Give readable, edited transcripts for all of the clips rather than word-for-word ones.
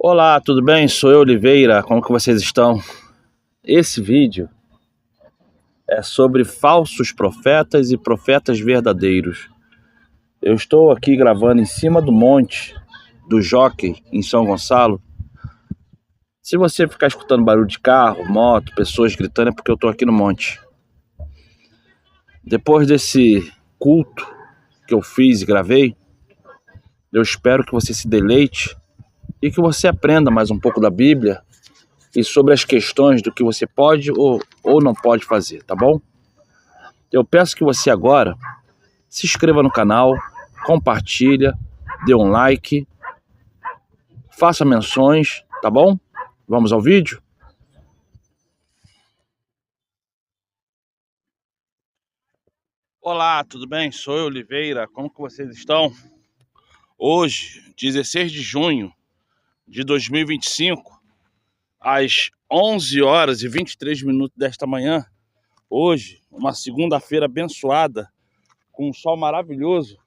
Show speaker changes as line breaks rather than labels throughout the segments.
Olá, tudo bem? Sou eu, Oliveira. Como que vocês estão? Esse vídeo é sobre falsos profetas e profetas verdadeiros. Eu estou aqui gravando em cima do monte do Jockey, em São Gonçalo. Se você ficar escutando barulho de carro, moto, pessoas gritando, é porque eu estou aqui no monte. Depois desse culto que eu fiz e gravei, eu espero que você se deleite e que você aprenda mais um pouco da Bíblia e sobre as questões do que você pode ou não pode fazer, tá bom? Eu peço que você agora se inscreva no canal, compartilha, dê um like, faça menções, tá bom? Vamos ao vídeo? Olá, tudo bem? Sou eu, Oliveira. Como que vocês estão? Hoje, 16 de junho de 2025, às 11 horas e 23 minutos desta manhã, hoje, uma segunda-feira abençoada, com um sol maravilhoso,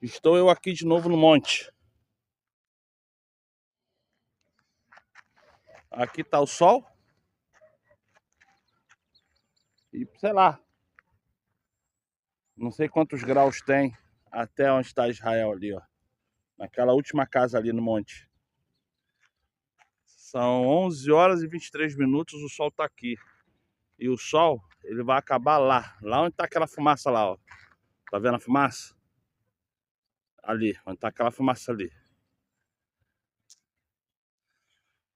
estou eu aqui de novo no monte. Aqui tá o sol. E sei lá, não sei quantos graus tem até onde está Israel ali, ó. Naquela última casa ali no monte. São 11 horas e 23 minutos, o sol tá aqui. E o sol, ele vai acabar lá. Lá onde tá aquela fumaça lá, ó. Tá vendo a fumaça? Ali, onde tá aquela fumaça ali.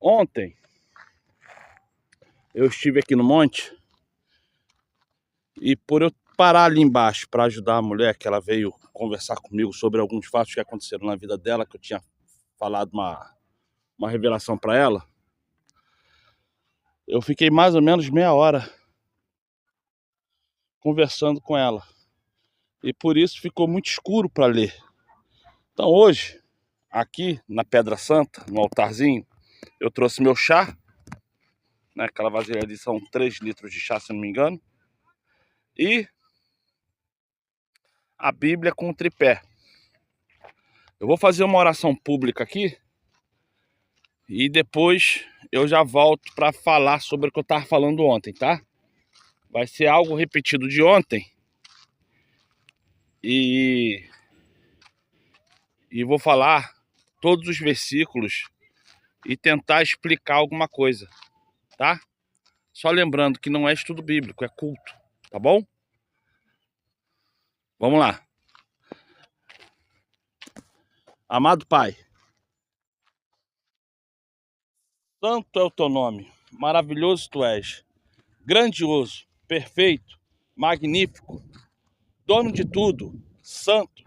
Ontem, eu estive aqui no monte. E por eu parar ali embaixo para ajudar a mulher, que ela veio conversar comigo sobre alguns fatos que aconteceram na vida dela, que eu tinha falado uma revelação para ela, eu fiquei mais ou menos meia hora conversando com ela. E por isso ficou muito escuro para ler. Então hoje, aqui na Pedra Santa, no altarzinho, eu trouxe meu chá, né? Aquela vasilha ali são 3 litros de chá, se não me engano. E a Bíblia com o tripé. Eu vou fazer uma oração pública aqui. E depois eu já volto para falar sobre o que eu estava falando ontem, tá? Vai ser algo repetido de ontem. E vou falar todos os versículos e tentar explicar alguma coisa, tá? Só lembrando que não é estudo bíblico, é culto, tá bom? Vamos lá. Amado Pai, santo é o teu nome, maravilhoso tu és, grandioso, perfeito, magnífico, dono de tudo, santo,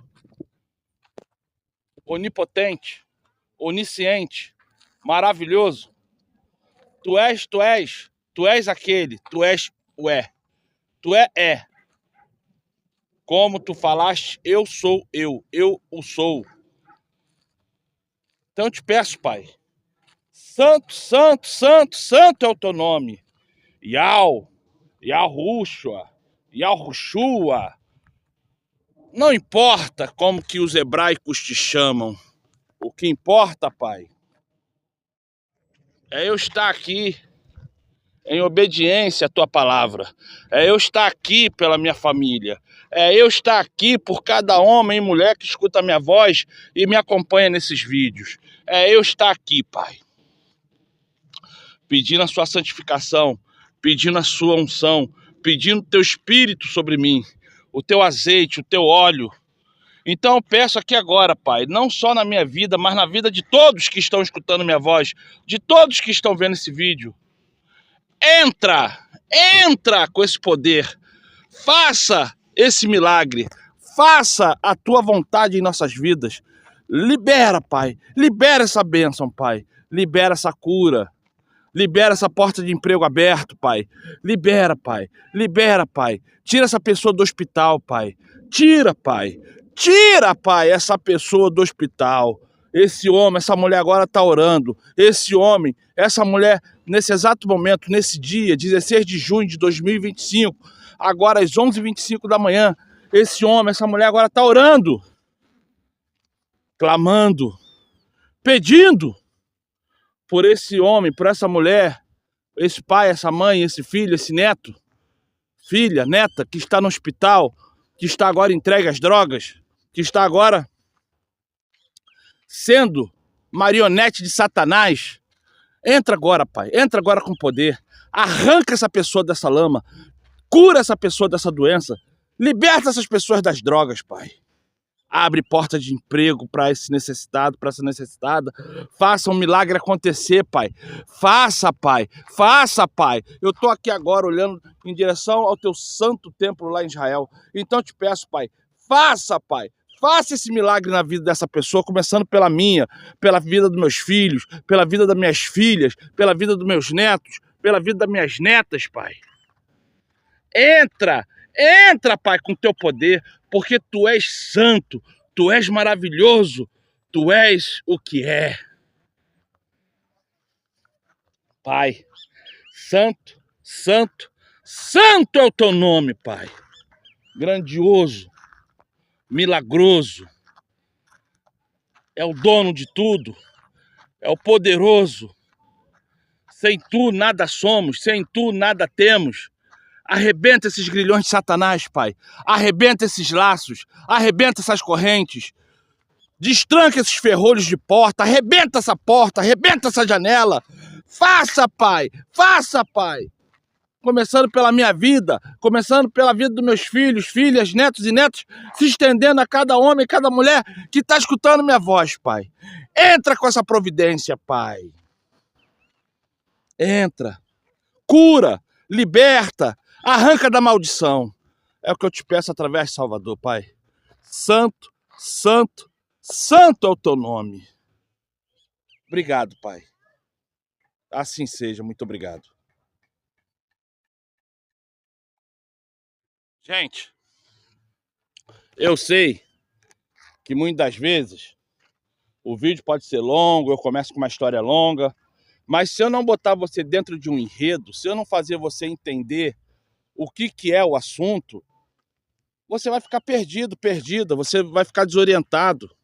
onipotente, onisciente, maravilhoso. Tu és aquele, tu és o é. Tu é. Como tu falaste, eu sou eu o sou. Então eu te peço, Pai, santo, santo, santo, santo é o teu nome. Yahushua, Yahushua. Não importa como que os hebraicos te chamam. O que importa, Pai, é eu estar aqui em obediência à tua palavra. É eu estar aqui pela minha família. É eu estar aqui por cada homem e mulher que escuta a minha voz e me acompanha nesses vídeos. É eu estar aqui, Pai, pedindo a sua santificação, pedindo a sua unção, pedindo o teu espírito sobre mim, o teu azeite, o teu óleo. Então eu peço aqui agora, Pai, não só na minha vida, mas na vida de todos que estão escutando minha voz, de todos que estão vendo esse vídeo. Entra com esse poder, faça esse milagre, faça a tua vontade em nossas vidas. Libera, Pai, libera essa bênção, Pai, libera essa cura, libera essa porta de emprego aberto, Pai, libera, Pai, tira essa pessoa do hospital, Pai, tira, Pai, essa pessoa do hospital. Esse homem, essa mulher agora está orando. Esse homem, essa mulher, nesse exato momento, nesse dia, 16 de junho de 2025, agora às 11h25 da manhã, esse homem, essa mulher agora está orando, clamando, pedindo. por esse homem, por essa mulher, esse pai, essa mãe, esse filho, esse neto, filha, neta, que está no hospital, que está agora entregue às drogas, que está agora sendo marionete de Satanás. Entra agora, Pai, entra agora com poder, arranca essa pessoa dessa lama, cura essa pessoa dessa doença, liberta essas pessoas das drogas, Pai. Abre porta de emprego para esse necessitado, para essa necessitada. Faça um milagre acontecer, Pai. Faça, Pai. Faça, Pai. Eu estou aqui agora olhando em direção ao teu santo templo lá em Israel. Então eu te peço, Pai, faça, Pai. Faça esse milagre na vida dessa pessoa, começando pela minha, pela vida dos meus filhos, pela vida das minhas filhas, pela vida dos meus netos, pela vida das minhas netas, Pai. Entra, Pai, com teu poder, porque tu és santo, tu és maravilhoso, tu és o que é. Pai, santo, santo, santo é o teu nome, Pai. Grandioso, milagroso, é o dono de tudo, é o poderoso. Sem tu nada somos, sem tu nada temos. Arrebenta esses grilhões de Satanás, Pai. Arrebenta esses laços. Arrebenta essas correntes. Destranca esses ferrolhos de porta. Arrebenta essa porta. Arrebenta essa janela. Faça, Pai. Faça, Pai. Começando pela minha vida. Começando pela vida dos meus filhos, filhas, netos e netos. Se estendendo a cada homem e cada mulher que está escutando minha voz, Pai. Entra com essa providência, Pai. Entra. Cura. Liberta. Arranca da maldição. É o que eu te peço através de Salvador, Pai. Santo, santo, santo é o teu nome. Obrigado, Pai. Assim seja. Muito obrigado. Gente, eu sei que muitas vezes o vídeo pode ser longo, eu começo com uma história longa, mas se eu não botar você dentro de um enredo, se eu não fazer você entender o que é o assunto, você vai ficar perdido, perdida, você vai ficar desorientado.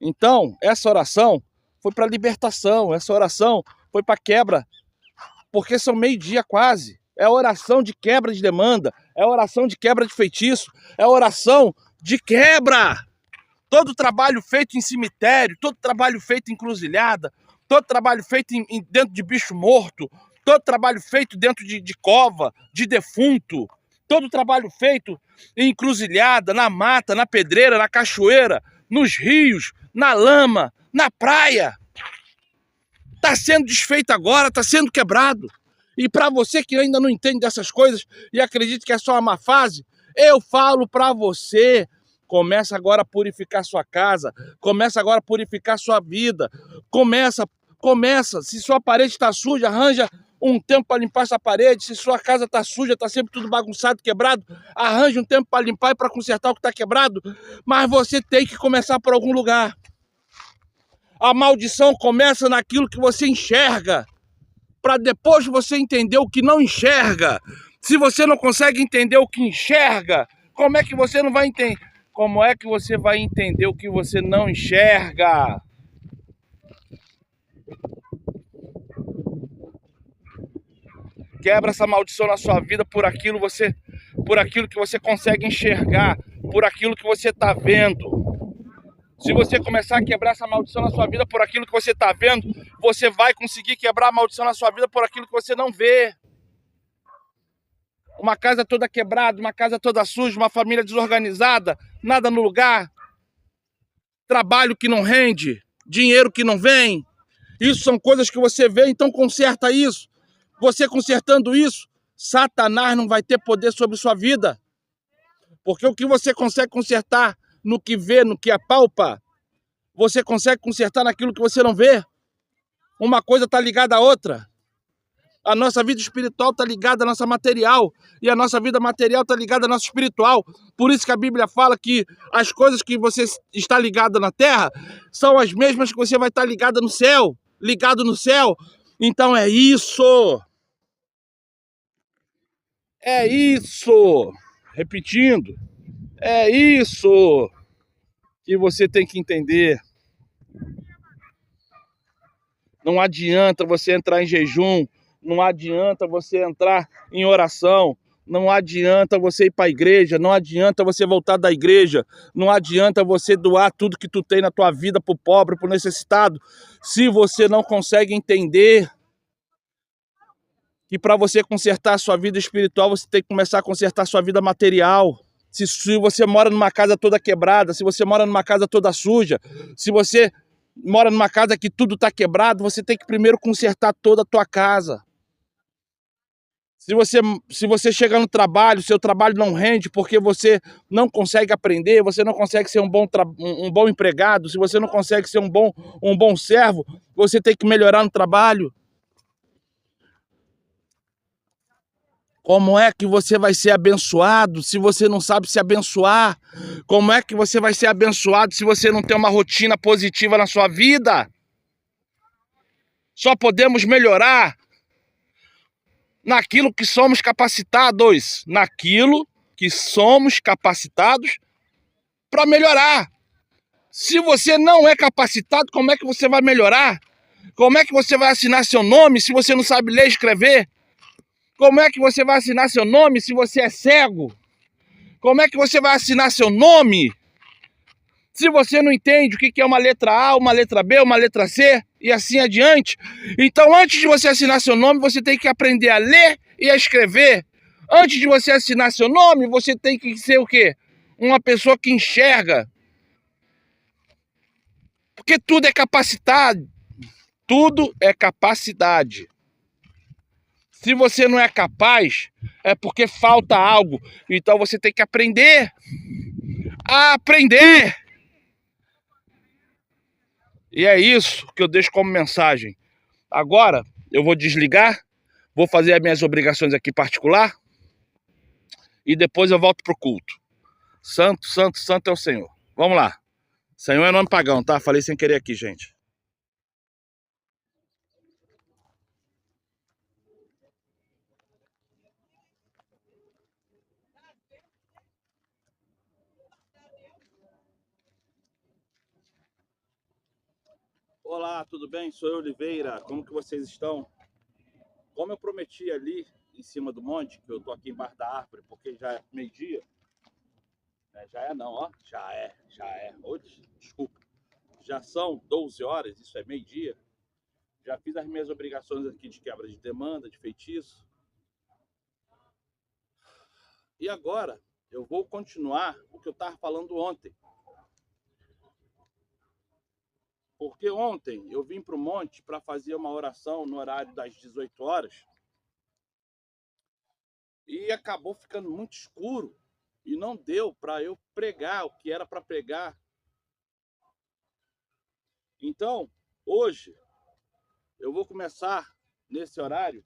Então, essa oração foi para libertação, essa oração foi para quebra, porque são meio-dia quase. É oração de quebra de demanda, é oração de quebra de feitiço, é oração de quebra. Todo trabalho feito em cemitério, todo trabalho feito em encruzilhada, todo trabalho feito dentro de bicho morto, todo trabalho feito dentro de cova, de defunto, todo trabalho feito em encruzilhada, na mata, na pedreira, na cachoeira, nos rios, na lama, na praia. Está sendo desfeito agora, está sendo quebrado. E para você que ainda não entende dessas coisas e acredita que é só uma má fase, eu falo para você, começa agora a purificar sua casa, começa agora a purificar sua vida, começa, se sua parede está suja, arranja um tempo para limpar essa parede, se sua casa está suja, está sempre tudo bagunçado, quebrado, arranja um tempo para limpar e para consertar o que está quebrado, mas você tem que começar por algum lugar. A maldição começa naquilo que você enxerga, para depois você entender o que não enxerga. Se você não consegue entender o que enxerga, como é que você não vai entender? Como é que você vai entender o que você não enxerga? Quebra essa maldição na sua vida por aquilo que você consegue enxergar, por aquilo que você está vendo. Se você começar a quebrar essa maldição na sua vida por aquilo que você está vendo, você vai conseguir quebrar a maldição na sua vida por aquilo que você não vê. Uma casa toda quebrada, uma casa toda suja, uma família desorganizada, nada no lugar, trabalho que não rende, dinheiro que não vem. Isso são coisas que você vê, então conserta isso. Você consertando isso, Satanás não vai ter poder sobre sua vida. Porque o que você consegue consertar no que vê, no que apalpa, você consegue consertar naquilo que você não vê. Uma coisa está ligada à outra. A nossa vida espiritual está ligada à nossa material. E a nossa vida material está ligada à nossa espiritual. Por isso que a Bíblia fala que as coisas que você está ligado na terra são as mesmas que você vai estar ligado no céu. Ligado no céu. Então é isso. É isso. Repetindo. É isso que você tem que entender. Não adianta você entrar em jejum, não adianta você entrar em oração, não adianta você ir para a igreja, não adianta você voltar da igreja, não adianta você doar tudo que tu tem na tua vida para o pobre, para o necessitado, se você não consegue entender que para você consertar a sua vida espiritual, você tem que começar a consertar a sua vida material. Se você mora numa casa toda quebrada, se você mora numa casa toda suja, se você mora numa casa que tudo está quebrado, você tem que primeiro consertar toda a tua casa. Se você chega no trabalho, seu trabalho não rende porque você não consegue aprender, você não consegue ser um bom empregado, se você não consegue ser um bom servo, você tem que melhorar no trabalho. Como é que você vai ser abençoado se você não sabe se abençoar? Como é que você vai ser abençoado se você não tem uma rotina positiva na sua vida? Só podemos melhorar naquilo que somos capacitados, naquilo que somos capacitados para melhorar. Se você não é capacitado, como é que você vai melhorar? Como é que você vai assinar seu nome se você não sabe ler e escrever? Como é que você vai assinar seu nome se você é cego? Como é que você vai assinar seu nome se você não entende o que é uma letra A, uma letra B, uma letra C e assim adiante? Então, antes de você assinar seu nome, você tem que aprender a ler e a escrever. Antes de você assinar seu nome, você tem que ser o quê? Uma pessoa que enxerga. Porque tudo é capacidade. Tudo é capacidade. Se você não é capaz, é porque falta algo. Então você tem que aprender a aprender. E é isso que eu deixo como mensagem. Agora eu vou desligar, vou fazer as minhas obrigações aqui particular e depois eu volto pro culto. Santo, santo, santo é o Senhor. Vamos lá. Senhor é nome pagão, tá? Falei sem querer aqui, gente. Olá, tudo bem? Sou eu, Oliveira. Como que vocês estão? Como eu prometi ali em cima do monte, que eu tô aqui embaixo da árvore, porque já é meio-dia. Já é não, ó. Já é. Hoje, desculpa. Já são 12 horas, isso é meio-dia. Já fiz as minhas obrigações aqui de quebra de demanda, de feitiço. E agora eu vou continuar o que eu estava falando ontem. Porque ontem eu vim para o monte para fazer uma oração no horário das 18 horas e acabou ficando muito escuro e não deu para eu pregar o que era para pregar. Então, hoje, eu vou começar nesse horário.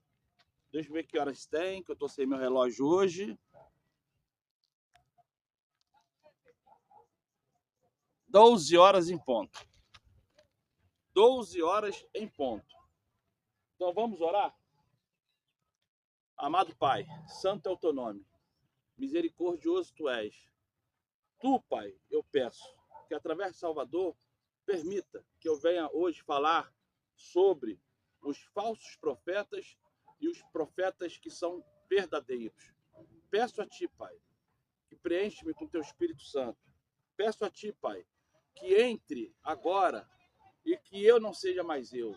Deixa eu ver que horas tem, que eu estou sem meu relógio hoje. 12 horas em ponto. 12 horas em ponto. Então vamos orar? Amado Pai, santo é o teu nome. Misericordioso tu és. Tu, Pai, eu peço que através de Salvador permita que eu venha hoje falar sobre os falsos profetas e os profetas que são verdadeiros. Peço a Ti, Pai, que preenche-me com Teu Espírito Santo. Peço a Ti, Pai, que entre agora e que eu não seja mais eu.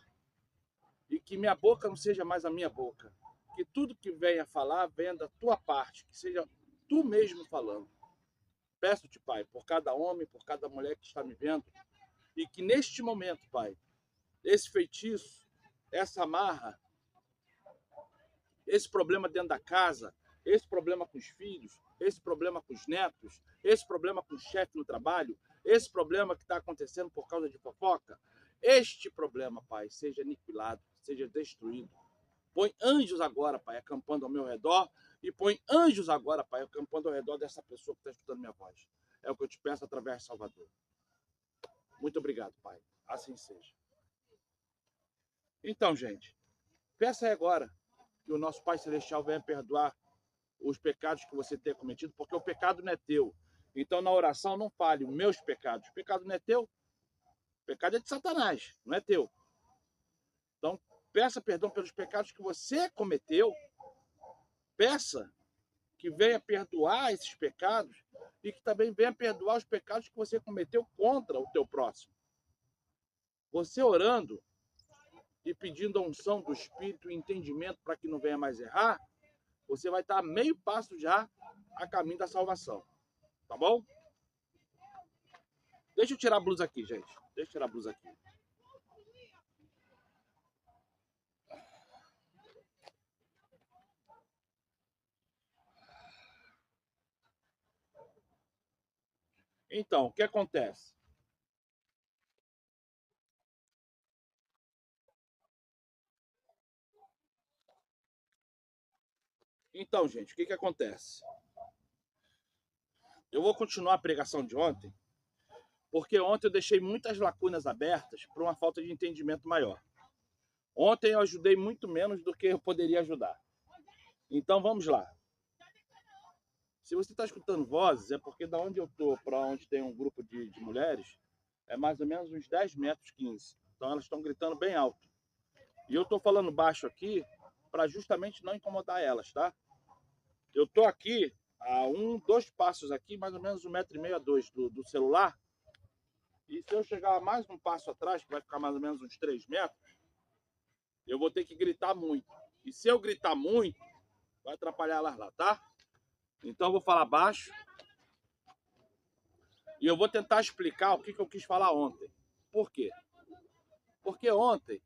E que minha boca não seja mais a minha boca. Que tudo que venha falar venha da Tua parte, que seja Tu mesmo falando. Peço-te, Pai, por cada homem, por cada mulher que está me vendo, e que neste momento, Pai, esse feitiço, essa amarra, esse problema dentro da casa, esse problema com os filhos, esse problema com os netos, esse problema com o chefe no trabalho, esse problema que está acontecendo por causa de fofoca, este problema, Pai, seja aniquilado, seja destruído. Põe anjos agora, Pai, acampando ao meu redor, e põe anjos agora, Pai, acampando ao redor dessa pessoa que está escutando minha voz. É o que eu te peço através de Salvador. Muito obrigado, Pai. Assim seja. Então, gente, peça aí agora que o nosso Pai Celestial venha perdoar os pecados que você tenha cometido, porque o pecado não é teu. Então, na oração, não fale os meus pecados. O pecado não é teu. O pecado é de Satanás, não é teu. peça perdão pelos pecados que você cometeu, peça que venha perdoar esses pecados e que também venha perdoar os pecados que você cometeu contra o teu próximo. Você orando e pedindo a unção do Espírito e entendimento para que não venha mais errar, você vai estar a meio passo já a caminho da salvação. Tá bom? Deixa eu tirar a blusa aqui, gente. Deixa eu tirar a blusa aqui. Então, o que acontece? Então, gente, o que acontece? Eu vou continuar a pregação de ontem, porque ontem eu deixei muitas lacunas abertas por uma falta de entendimento maior. Ontem eu ajudei muito menos do que eu poderia ajudar. Então, vamos lá. Se você está escutando vozes, é porque da onde eu estou para onde tem um grupo de mulheres, é mais ou menos uns 10 metros, 15. Então, elas estão gritando bem alto. E eu estou falando baixo aqui para justamente não incomodar elas, tá? Eu estou aqui a 2 passos aqui, mais ou menos 1,5 m a 2 do celular. E se eu chegar mais um passo atrás, que vai ficar mais ou menos uns 3 metros, eu vou ter que gritar muito. E se eu gritar muito, vai atrapalhar elas lá, tá? Então eu vou falar baixo. E eu vou tentar explicar o que eu quis falar ontem. Por quê? Porque ontem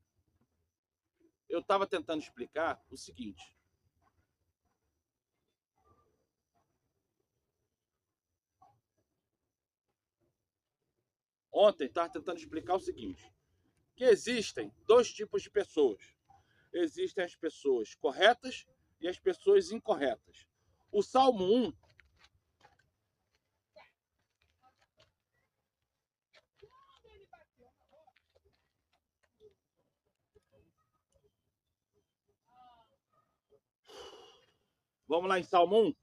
eu estava tentando explicar o seguinte. Ontem estava tentando explicar o seguinte. Que existem 2 tipos de pessoas. Existem as pessoas corretas e as pessoas incorretas. O Salmo 1. Vamos lá em Salmo 1.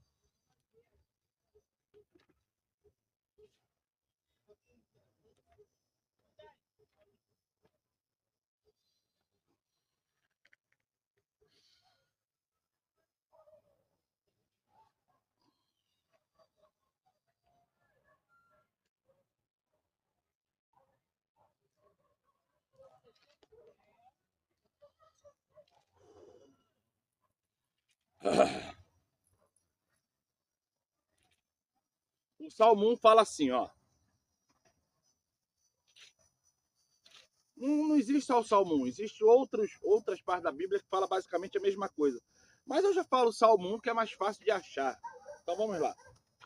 O Salmo 1 fala assim, ó. Não existe só o Salmo 1, existem outras partes da Bíblia que falam basicamente a mesma coisa. Mas eu já falo o Salmo 1 que é mais fácil de achar. Então vamos lá.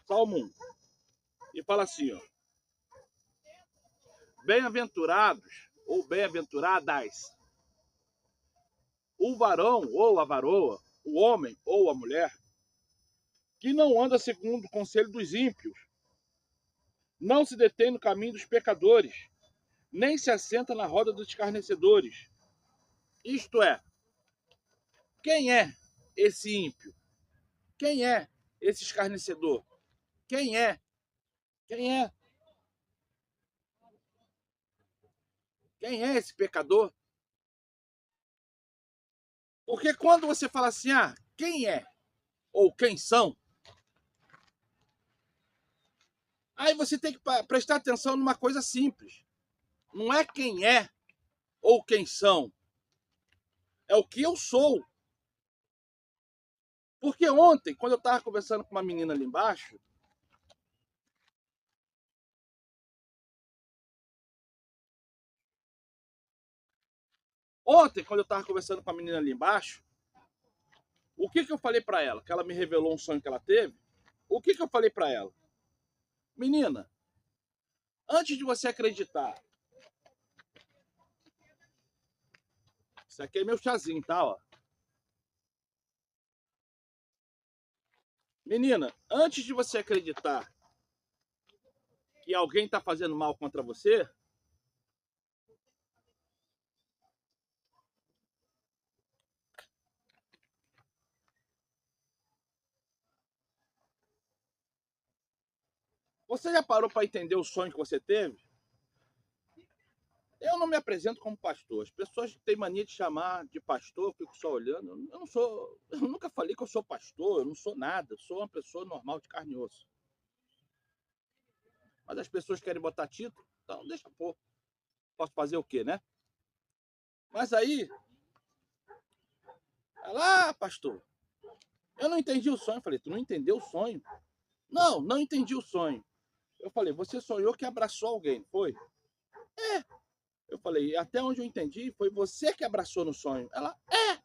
Salmo 1. E fala assim, ó. Bem-aventurados ou bem-aventuradas o varão ou a varoa, o homem ou a mulher, que não anda segundo o conselho dos ímpios, não se detém no caminho dos pecadores, nem se assenta na roda dos escarnecedores. Isto é, quem é esse ímpio? Quem é esse escarnecedor? Quem é? Quem é? Quem é esse pecador? Porque quando você fala assim, quem é? Ou quem são? Aí você tem que prestar atenção numa coisa simples. Não é quem é ou quem são. É o que eu sou. Porque ontem, quando eu estava conversando com uma menina ali embaixo, o que eu falei para ela? Que ela me revelou um sonho que ela teve. O que eu falei para ela? Menina, antes de você acreditar, isso aqui é meu chazinho, tá? Ó. Menina, antes de você acreditar que alguém está fazendo mal contra você, você já parou para entender o sonho que você teve? Eu não me apresento como pastor. As pessoas têm mania de chamar de pastor, eu fico só olhando. Eu não sou, eu nunca falei que eu sou pastor, eu não sou nada, eu sou uma pessoa normal de carne e osso. Mas as pessoas querem botar título, então deixa pôr. Posso fazer o quê, né? Mas aí, ela, pastor, eu não entendi o sonho. Eu falei, tu não entendeu o sonho? Não, não entendi o sonho. Eu falei, você sonhou que abraçou alguém, foi? Eu falei, até onde eu entendi, foi você que abraçou no sonho. Ela, é.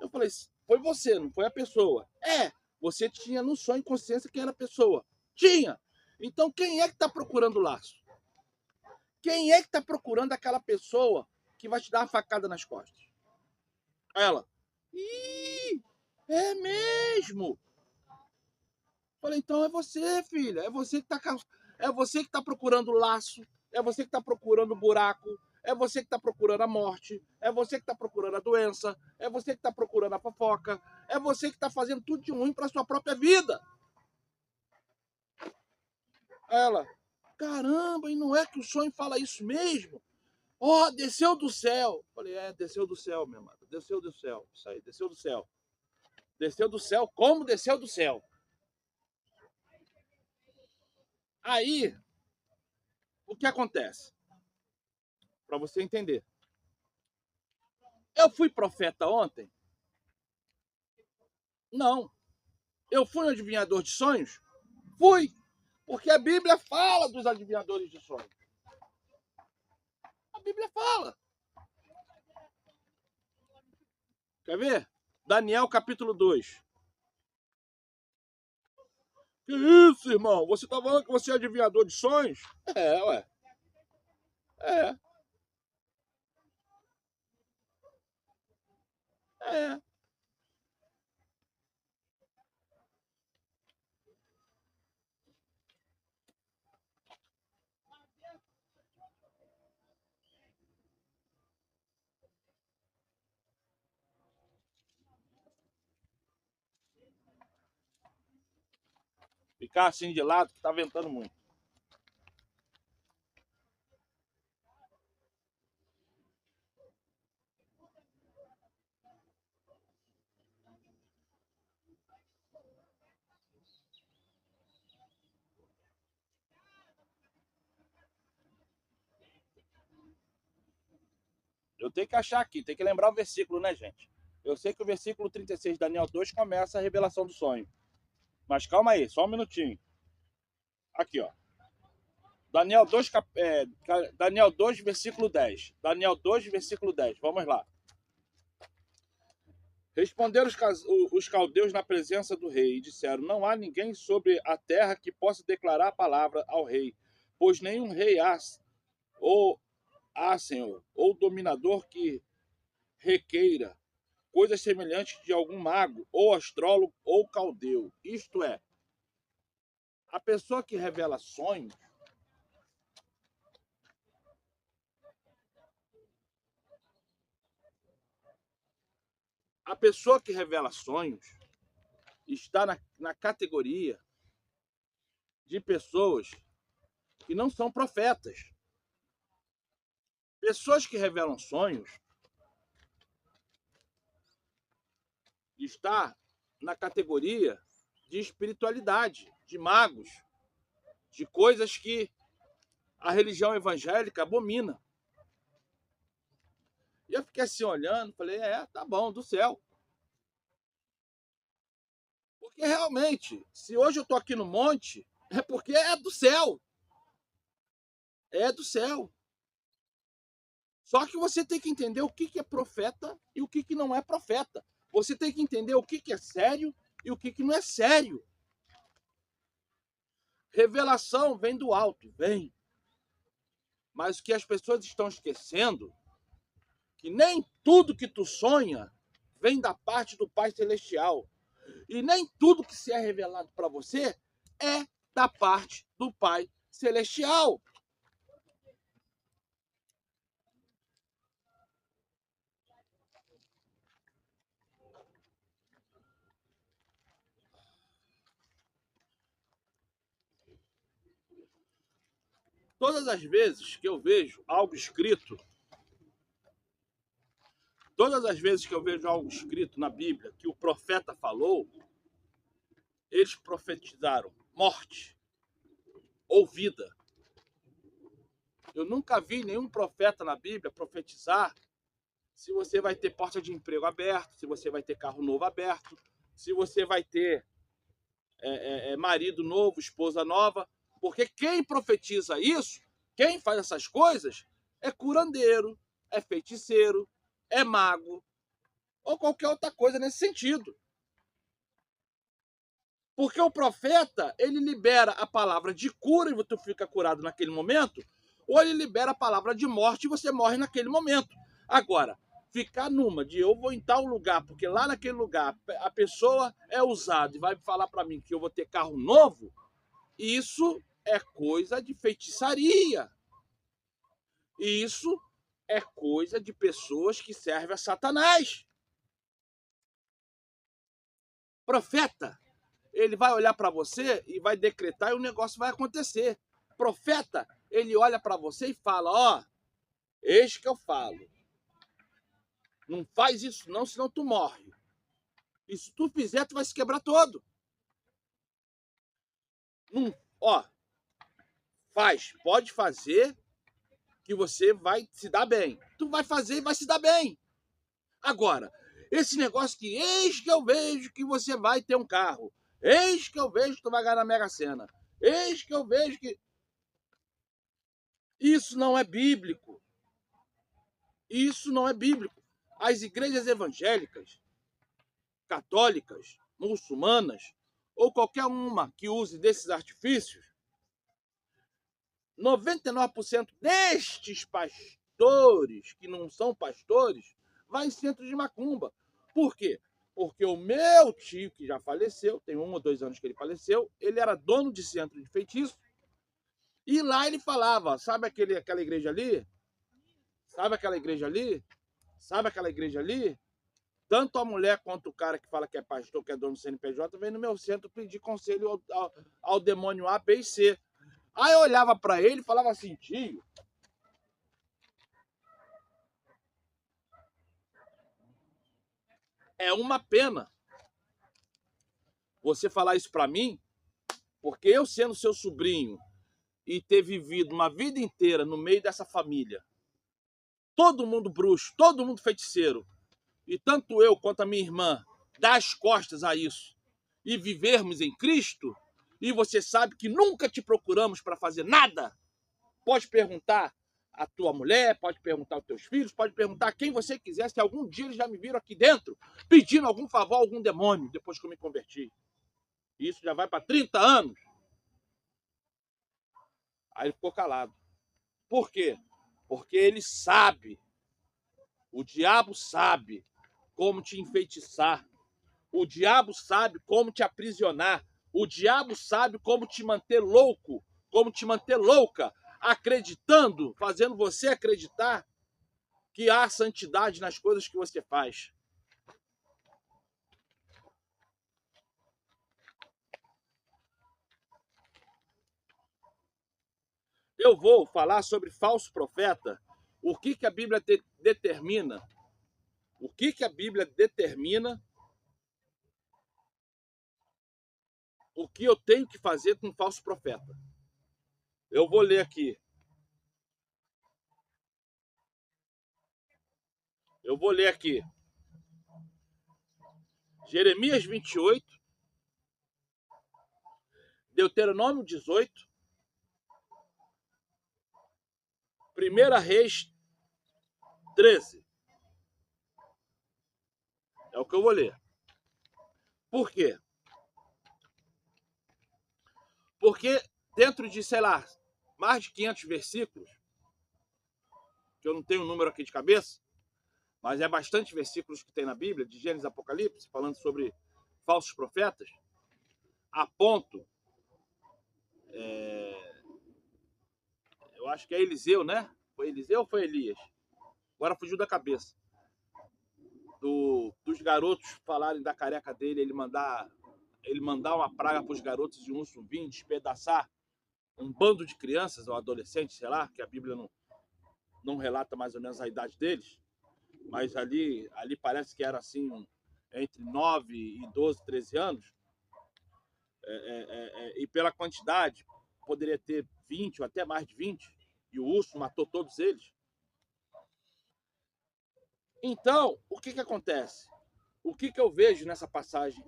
Eu falei, foi você, não foi a pessoa. É, você tinha no sonho consciência quem era a pessoa. Tinha. Então quem é que está procurando o laço? Quem é que está procurando aquela pessoa que vai te dar uma facada nas costas? Ela, ih, é mesmo. Falei, então é você, filha. É você que tá procurando o laço. É você que está procurando o buraco. É você que está procurando a morte. É você que está procurando a doença. É você que está procurando a fofoca. É você que está fazendo tudo de ruim para sua própria vida. Ela, caramba, e não é que o sonho fala isso mesmo? Ó, desceu do céu. Falei, desceu do céu, minha amada. Desceu do céu. Isso aí, desceu do céu. Desceu do céu, como desceu do céu? Aí, o que acontece? Para você entender. Eu fui profeta ontem? Não. Eu fui um adivinhador de sonhos? Fui. Porque a Bíblia fala dos adivinhadores de sonhos. A Bíblia fala. Quer ver? Daniel capítulo 2. Que isso, irmão? Você tá falando que você é adivinhador de sonhos? É, ué. É, é. Ficar assim de lado que tá ventando muito. Eu tenho que achar aqui, tem que lembrar o versículo, né, gente? Eu sei que o versículo 36 de Daniel 2 começa a revelação do sonho. Mas calma aí, só um minutinho. Aqui, ó. Daniel 2, Daniel 2, versículo 10. Daniel 2, versículo 10. Vamos lá. Responderam os caldeus na presença do rei e disseram: não há ninguém sobre a terra que possa declarar a palavra ao rei, pois nenhum rei há, ou há, senhor, ou dominador que requeira coisas semelhantes de algum mago, ou astrólogo, ou caldeu. Isto é, a pessoa que revela sonhos, a pessoa que revela sonhos está na categoria de pessoas que não são profetas. Pessoas que revelam sonhos está na categoria de espiritualidade, de magos, de coisas que a religião evangélica abomina. E eu fiquei assim olhando, falei, tá bom, do céu. Porque realmente, se hoje eu estou aqui no monte, é porque é do céu. É do céu. Só que você tem que entender o que é profeta e o que não é profeta. Você tem que entender o que é sério e o que não é sério. Revelação vem do alto, vem. Mas o que as pessoas estão esquecendo que nem tudo que tu sonha vem da parte do Pai Celestial. E nem tudo que se é revelado para você é da parte do Pai Celestial. todas as vezes que eu vejo algo escrito, todas as vezes que eu vejo algo escrito na Bíblia que o profeta falou, eles profetizaram morte ou vida. Eu nunca vi nenhum profeta na Bíblia profetizar se você vai ter porta de emprego aberto, se você vai ter carro novo aberto, se você vai ter marido novo, esposa nova. Porque quem profetiza isso, quem faz essas coisas, é curandeiro, é feiticeiro, é mago, ou qualquer outra coisa nesse sentido. Porque o profeta, ele libera a palavra de cura e você fica curado naquele momento, ou ele libera a palavra de morte e você morre naquele momento. Agora, ficar numa de eu vou em tal lugar, porque lá naquele lugar a pessoa é usada e vai falar para mim que eu vou ter carro novo, isso é coisa de feitiçaria. Isso é coisa de pessoas que servem a Satanás. Profeta, ele vai olhar para você e vai decretar e o negócio vai acontecer. Profeta, ele olha para você e fala, ó, eis que eu falo. Não faz isso não, senão tu morre. E se tu fizer, tu vai se quebrar todo. Não, ó, faz, pode fazer que você vai se dar bem. Tu vai fazer e vai se dar bem. Agora, esse negócio que eis que eu vejo que você vai ter um carro. Eis que eu vejo que tu vai ganhar na Mega Sena. Eis que eu vejo que... Isso não é bíblico. Isso não é bíblico. As igrejas evangélicas, católicas, muçulmanas, ou qualquer uma que use desses artifícios, 99% destes pastores, que não são pastores, vai em centro de macumba. Por quê? Porque o meu tio, que já faleceu, tem 1 ou 2 anos que ele faleceu, ele era dono de centro de feitiço, e lá ele falava, sabe aquela igreja ali? Sabe aquela igreja ali? Sabe aquela igreja ali? Tanto a mulher quanto o cara que fala que é pastor, que é dono do CNPJ, vem no meu centro pedir conselho ao demônio A, B e C. Aí eu olhava para ele e falava assim, tio, é uma pena você falar isso para mim, porque eu sendo seu sobrinho e ter vivido uma vida inteira no meio dessa família, todo mundo bruxo, todo mundo feiticeiro, e tanto eu quanto a minha irmã dar as costas a isso e vivermos em Cristo, e você sabe que nunca te procuramos para fazer nada, pode perguntar a tua mulher, pode perguntar aos teus filhos, pode perguntar a quem você quiser, se algum dia eles já me viram aqui dentro pedindo algum favor a algum demônio depois que eu me converti. Isso já vai para 30 anos. Aí ele ficou calado. Por quê? Porque ele sabe, o diabo sabe como te enfeitiçar, o diabo sabe como te aprisionar, o diabo sabe como te manter louco, como te manter louca, acreditando, fazendo você acreditar que há santidade nas coisas que você faz. Eu vou falar sobre falso profeta, o que a Bíblia determina, o que a Bíblia determina, o que eu tenho que fazer com falso profeta. Eu vou ler aqui. Eu vou ler aqui. Jeremias 28, Deuteronômio 18, 1 Reis 13. É o que eu vou ler. Por quê? Porque dentro de, sei lá, mais de 500 versículos, que eu não tenho o número aqui de cabeça, mas é bastante versículos que tem na Bíblia, de Gênesis e Apocalipse, falando sobre falsos profetas, a ponto, eu acho que é Eliseu, né? Foi Eliseu ou foi Elias? Agora fugiu da cabeça. Dos garotos falarem da careca dele, ele mandar uma praga para os garotos de um vir, despedaçar um bando de crianças ou adolescentes, sei lá, que a Bíblia não relata mais ou menos a idade deles, mas ali parece que era assim, entre 9 e 12, 13 anos, e pela quantidade, poderia ter 20 ou até mais de 20, e o urso matou todos eles. Então, o que acontece? O que eu vejo nessa passagem?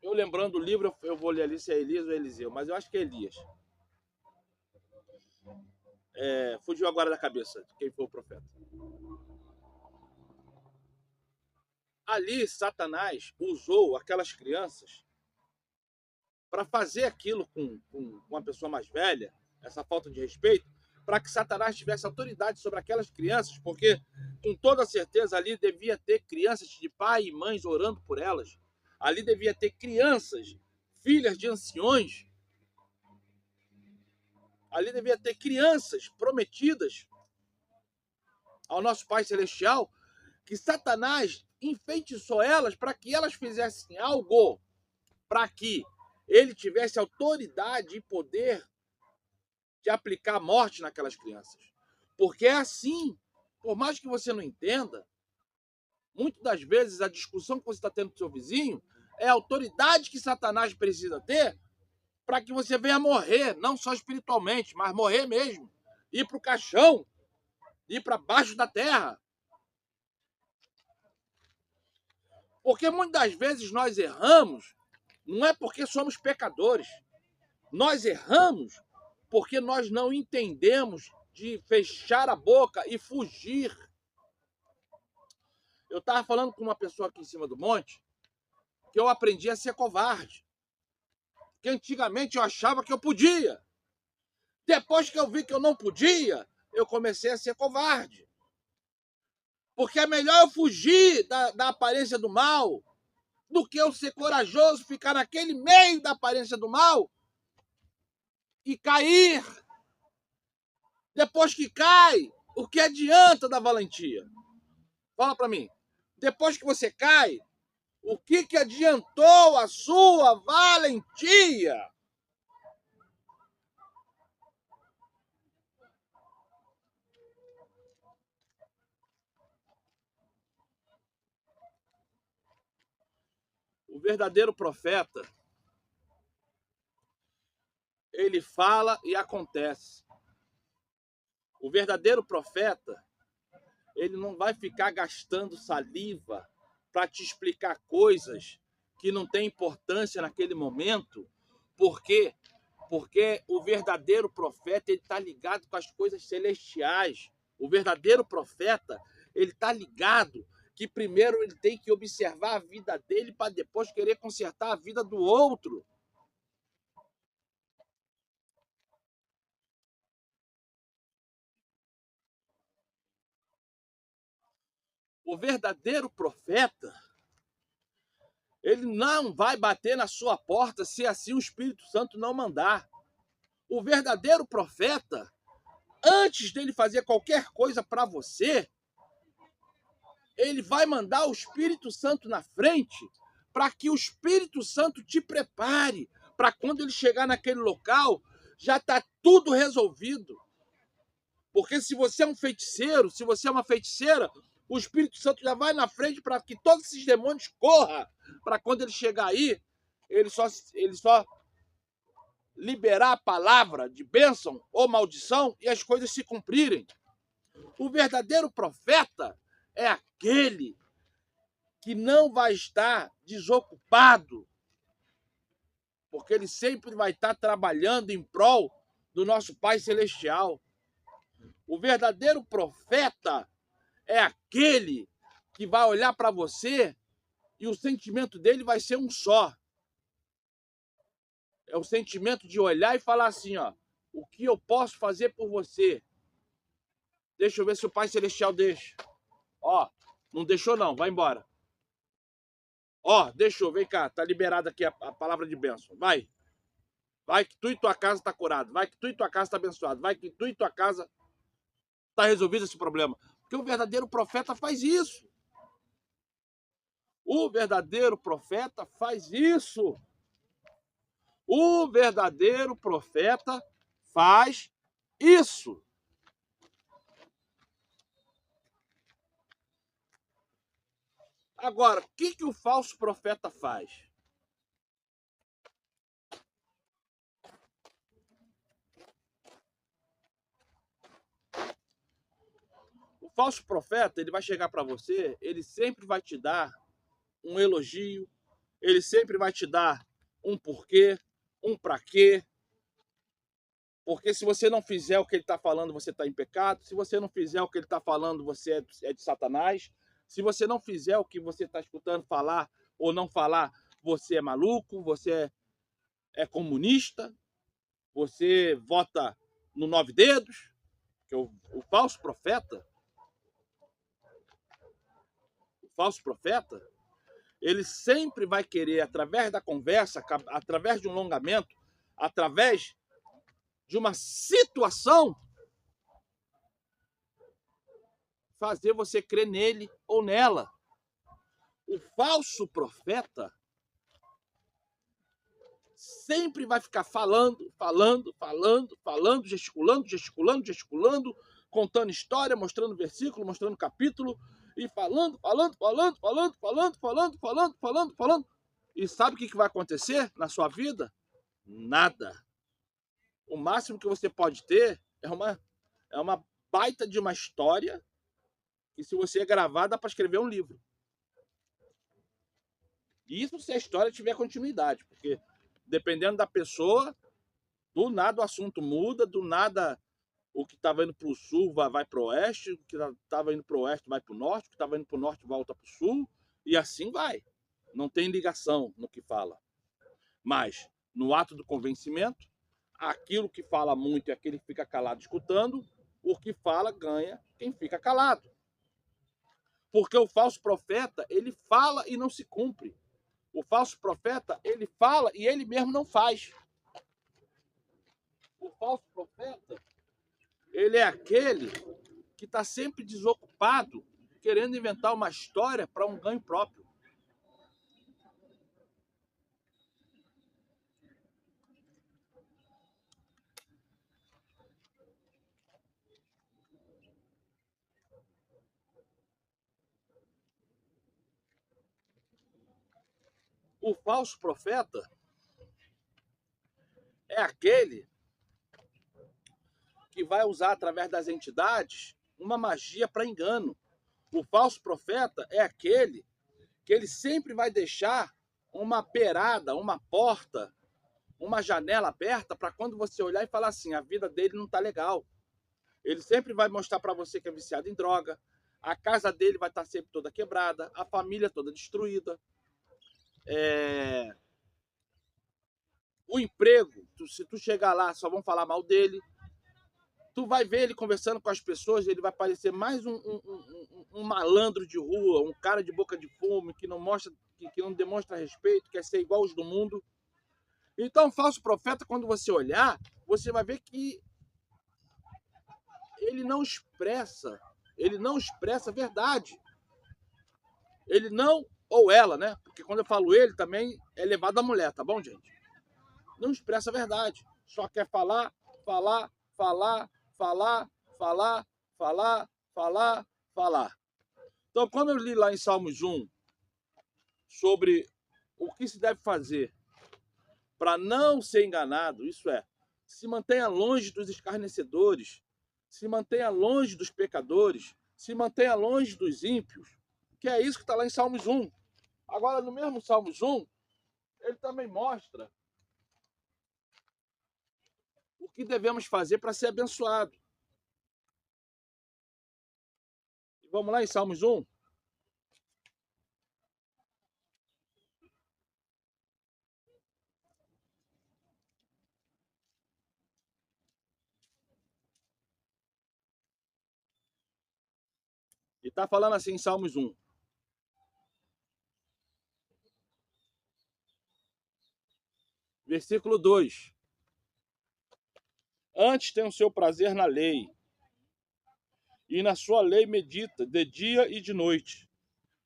Eu lembrando o livro, eu vou ler ali se é Elias ou Eliseu, mas eu acho que é Elias. Fugiu agora da cabeça de quem foi o profeta. Ali, Satanás usou aquelas crianças para fazer aquilo com uma pessoa mais velha, essa falta de respeito, para que Satanás tivesse autoridade sobre aquelas crianças, porque com toda certeza ali devia ter crianças de pai e mães orando por elas. Ali devia ter crianças, filhas de anciões. Ali devia ter crianças prometidas ao nosso Pai Celestial, que Satanás enfeitiçou elas para que elas fizessem algo, para que ele tivesse autoridade e poder de aplicar morte naquelas crianças. Porque é assim, por mais que você não entenda, muitas das vezes a discussão que você está tendo com seu vizinho é a autoridade que Satanás precisa ter para que você venha morrer, não só espiritualmente, mas morrer mesmo, ir para o caixão, ir para baixo da terra. Porque muitas das vezes nós erramos, não é porque somos pecadores, nós erramos porque nós não entendemos de fechar a boca e fugir. Eu estava falando com uma pessoa aqui em cima do monte que eu aprendi a ser covarde. Que antigamente eu achava que eu podia. Depois que eu vi que eu não podia, eu comecei a ser covarde. Porque é melhor eu fugir da aparência do mal do que eu ser corajoso, ficar naquele meio da aparência do mal e cair. Depois que cai, o que adianta da valentia? Fala para mim. Depois que você cai, o que adiantou a sua valentia? O verdadeiro profeta, ele fala e acontece. O verdadeiro profeta, ele não vai ficar gastando saliva para te explicar coisas que não têm importância naquele momento. Por quê? Porque o verdadeiro profeta, ele está ligado com as coisas celestiais. O verdadeiro profeta, ele está ligado que primeiro ele tem que observar a vida dele para depois querer consertar a vida do outro. O verdadeiro profeta, ele não vai bater na sua porta se assim o Espírito Santo não mandar. O verdadeiro profeta, antes dele fazer qualquer coisa para você, ele vai mandar o Espírito Santo na frente para que o Espírito Santo te prepare para quando ele chegar naquele local, já está tudo resolvido. Porque se você é um feiticeiro, se você é uma feiticeira, o Espírito Santo já vai na frente para que todos esses demônios corram, para quando ele chegar aí, ele só liberar a palavra de bênção ou maldição e as coisas se cumprirem. O verdadeiro profeta é aquele que não vai estar desocupado, porque ele sempre vai estar trabalhando em prol do nosso Pai Celestial. O verdadeiro profeta é aquele que vai olhar para você e o sentimento dele vai ser um só. É o sentimento de olhar e falar assim, ó, o que eu posso fazer por você? Deixa eu ver se o Pai Celestial deixa. Ó, não deixou não, vai embora. Ó, deixou, vem cá, tá liberada aqui a palavra de bênção. Vai. Vai que tu e tua casa tá curado. Vai que tu e tua casa tá abençoado. Vai que tu e tua casa tá resolvido esse problema. Porque o verdadeiro profeta faz isso. O verdadeiro profeta faz isso. O verdadeiro profeta faz isso. Agora, o que o falso profeta faz? O falso profeta, ele vai chegar para você, ele sempre vai te dar um elogio, ele sempre vai te dar um porquê, um para quê. Porque se você não fizer o que ele está falando, você está em pecado. Se você não fizer o que ele está falando, você é de Satanás. Se você não fizer o que você está escutando falar ou não falar, você é maluco, você é comunista, você vota no Nove Dedos. Que o falso profeta, ele sempre vai querer, através da conversa, através de um alongamento, através de uma situação, fazer você crer nele ou nela. O falso profeta sempre vai ficar falando, gesticulando, contando história, mostrando versículo, mostrando capítulo, e falando. E sabe o que vai acontecer na sua vida? Nada. O máximo que você pode ter é uma baita de uma história, que se você gravar, dá para escrever um livro. Isso se a história tiver continuidade, porque dependendo da pessoa, do nada o assunto muda, do nada o que estava indo para o sul vai para o oeste, o que estava indo para o oeste vai para o norte, o que estava indo para o norte volta para o sul, e assim vai. Não tem ligação no que fala. Mas, no ato do convencimento, aquilo que fala muito é aquele que fica calado escutando, o que fala ganha quem fica calado. Porque o falso profeta, ele fala e não se cumpre. O falso profeta, ele fala e ele mesmo não faz. O falso profeta, ele é aquele que está sempre desocupado, querendo inventar uma história para um ganho próprio. O falso profeta é aquele que vai usar, através das entidades, uma magia para engano. O falso profeta é aquele que ele sempre vai deixar uma beirada, uma porta, uma janela aberta para quando você olhar e falar assim, a vida dele não está legal. Ele sempre vai mostrar para você que é viciado em droga, a casa dele vai estar sempre toda quebrada, a família toda destruída. O emprego, se tu chegar lá, só vão falar mal dele. Tu vai ver ele conversando com as pessoas, ele vai parecer mais um malandro de rua, um cara de boca de fumo, que não mostra, que não demonstra respeito, quer ser igual aos do mundo. Então, falso profeta, quando você olhar, você vai ver que ele não expressa verdade. Ele não, ou ela, né? Porque quando eu falo ele, também é levado a mulher, tá bom, gente? Não expressa a verdade. Só quer falar. Então, quando eu li lá em Salmos 1 sobre o que se deve fazer para não ser enganado, isso é, se mantenha longe dos escarnecedores, se mantenha longe dos pecadores, se mantenha longe dos ímpios, que é isso que está lá em Salmos 1. Agora, no mesmo Salmos 1, ele também mostra o que devemos fazer para ser abençoado. Vamos lá em Salmos 1? E está falando assim em Salmos 1. Versículo 2. Antes tem o seu prazer na lei, e na sua lei medita de dia e de noite.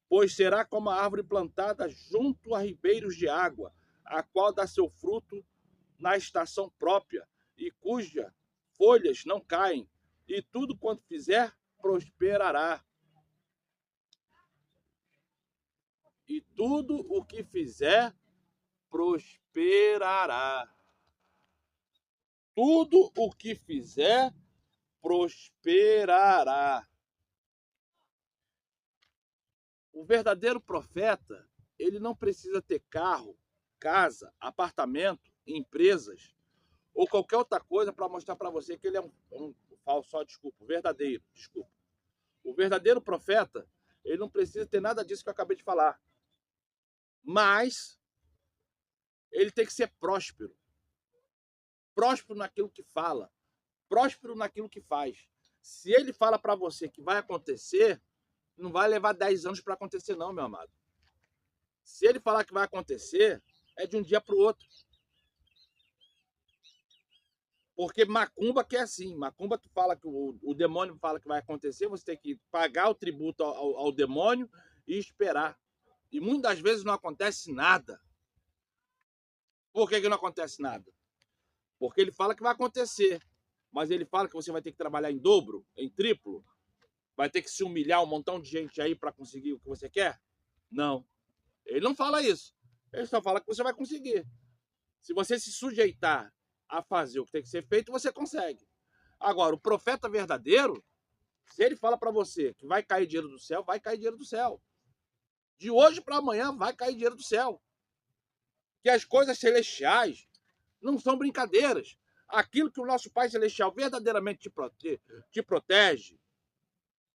Pois será como a árvore plantada junto a ribeiros de água, a qual dá seu fruto na estação própria, e cujas folhas não caem, e tudo quanto fizer prosperará. E tudo o que fizer prosperará. Tudo o que fizer prosperará. O verdadeiro profeta, ele não precisa ter carro, casa, apartamento, empresas ou qualquer outra coisa para mostrar para você que ele é um falso, desculpa, verdadeiro, desculpa. O verdadeiro profeta, ele não precisa ter nada disso que eu acabei de falar. Mas ele tem que ser próspero. Próspero naquilo que fala, próspero naquilo que faz. Se ele fala para você que vai acontecer, não vai levar 10 anos para acontecer não, meu amado. Se ele falar que vai acontecer, é de um dia para o outro. Porque macumba que é assim. Macumba, tu fala que o demônio fala que vai acontecer, você tem que pagar o tributo ao demônio e esperar. E muitas vezes não acontece nada. Por que não acontece nada? Porque ele fala que vai acontecer. Mas ele fala que você vai ter que trabalhar em dobro, em triplo. Vai ter que se humilhar um montão de gente aí para conseguir o que você quer? Não. Ele não fala isso. Ele só fala que você vai conseguir. Se você se sujeitar a fazer o que tem que ser feito, você consegue. Agora, o profeta verdadeiro, se ele fala para você que vai cair dinheiro do céu, vai cair dinheiro do céu. De hoje para amanhã vai cair dinheiro do céu. Que as coisas celestiais não são brincadeiras. Aquilo que o nosso Pai Celestial verdadeiramente te protege,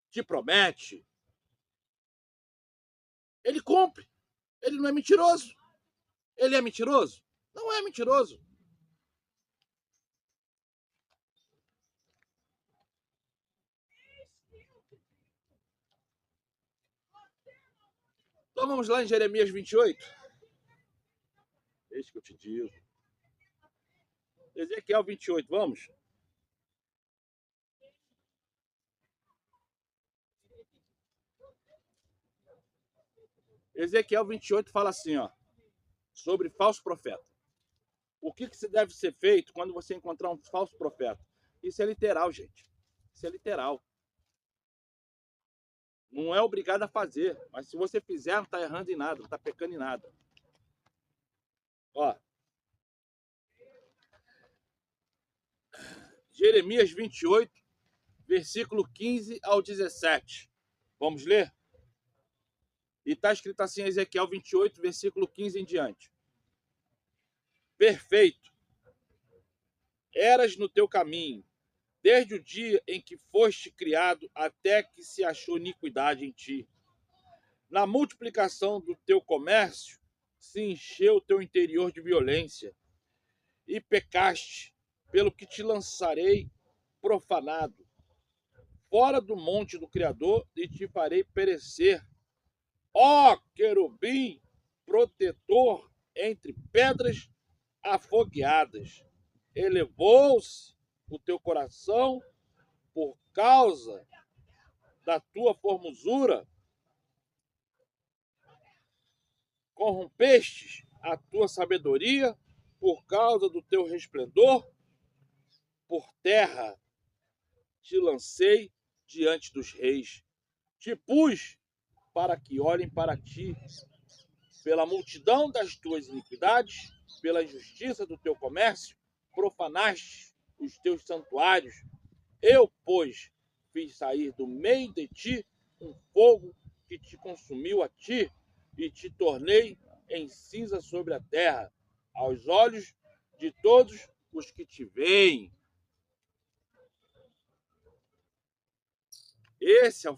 te promete, ele cumpre. Ele não é mentiroso. Ele é mentiroso? Não é mentiroso. Então vamos lá em Jeremias 28. Eis que eu te digo. Ezequiel 28, vamos? Ezequiel 28 fala assim, ó, sobre falso profeta. O que se deve ser feito quando você encontrar um falso profeta? Isso é literal, gente. Isso é literal. Não é obrigado a fazer, mas se você fizer, não está errando em nada, não está pecando em nada. Ó, Jeremias 28, versículo 15 ao 17. Vamos ler? E está escrito assim em Ezequiel 28, versículo 15 em diante. Perfeito. Eras no teu caminho, desde o dia em que foste criado até que se achou iniquidade em ti. Na multiplicação do teu comércio, se encheu o teu interior de violência, e pecaste, pelo que te lançarei profanado, fora do monte do Criador, e te farei perecer. Ó querubim, protetor entre pedras afogueadas, elevou-se o teu coração por causa da tua formosura, corrompestes a tua sabedoria por causa do teu resplendor, por terra te lancei diante dos reis, te pus para que olhem para ti, pela multidão das tuas iniquidades, pela injustiça do teu comércio, profanaste os teus santuários. Eu, pois, fiz sair do meio de ti um fogo que te consumiu a ti, e te tornei em cinza sobre a terra, aos olhos de todos os que te veem. Esse é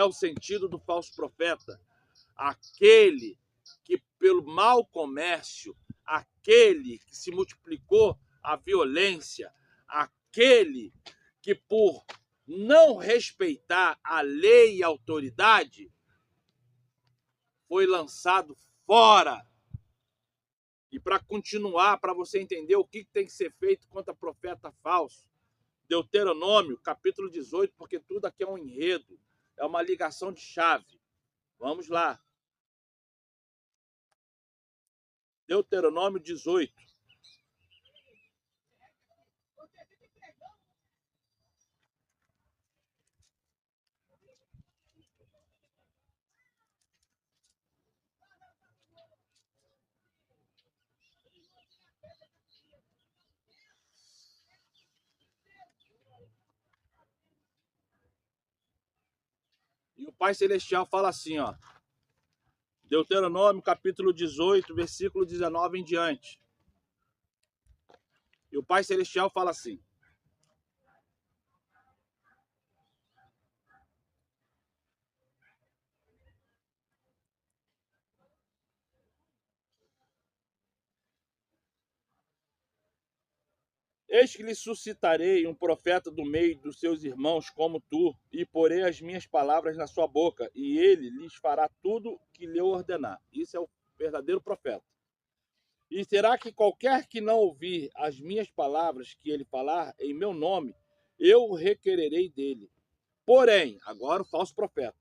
o sentido do falso profeta. Aquele que, pelo mau comércio, aquele que se multiplicou a violência, aquele que, por não respeitar a lei e a autoridade, foi lançado fora. E para continuar, para você entender o que tem que ser feito contra profeta falso, Deuteronômio, capítulo 18, porque tudo aqui é um enredo, é uma ligação de chave. Vamos lá. Deuteronômio 18. E o Pai Celestial fala assim, ó. Deuteronômio capítulo 18, versículo 19 em diante. E o Pai Celestial fala assim: Eis que lhe suscitarei um profeta do meio dos seus irmãos como tu, e porei as minhas palavras na sua boca, e ele lhes fará tudo que lhe ordenar. Isso é o verdadeiro profeta. E será que qualquer que não ouvir as minhas palavras que ele falar em meu nome, eu requererei dele. Porém, agora o falso profeta.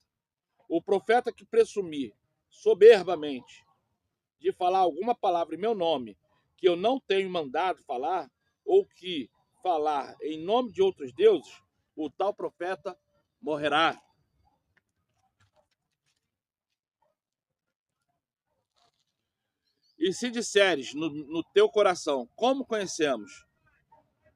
O profeta que presumir soberbamente de falar alguma palavra em meu nome que eu não tenho mandado falar, ou que falar em nome de outros deuses, o tal profeta morrerá. E se disseres no teu coração, como conhecemos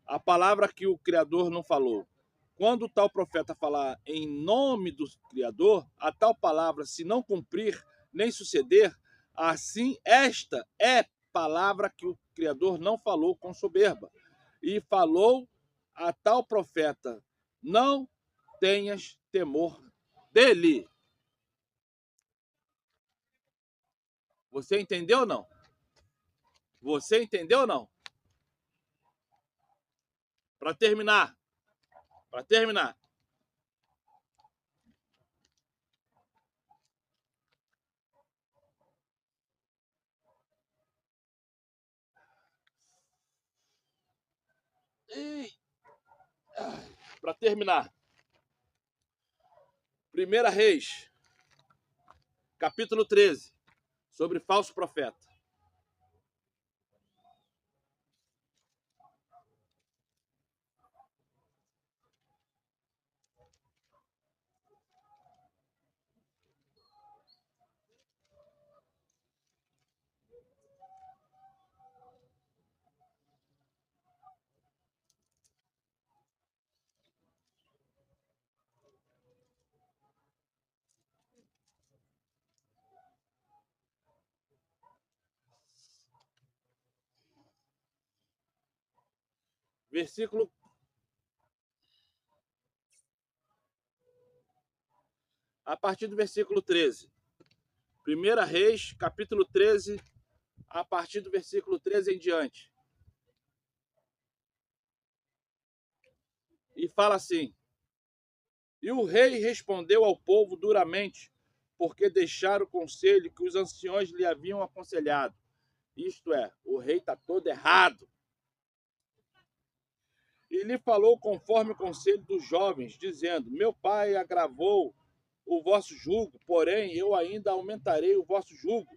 a palavra que o Criador não falou? Quando o tal profeta falar em nome do Criador, a tal palavra, se não cumprir nem suceder, assim esta é palavra que o Criador não falou com soberba. E falou a tal profeta: não tenhas temor dele. Você entendeu ou não? Você entendeu ou não? Para terminar, para terminar. Para terminar. 1 Reis, capítulo 13, sobre falso profeta. Versículo a partir do versículo 13. 1 Reis, capítulo 13, a partir do versículo 13 em diante. E fala assim: E o rei respondeu ao povo duramente, porque deixaram o conselho que os anciões lhe haviam aconselhado. Isto é, o rei está todo errado. E lhe falou conforme o conselho dos jovens, dizendo: Meu pai agravou o vosso jugo, porém eu ainda aumentarei o vosso jugo.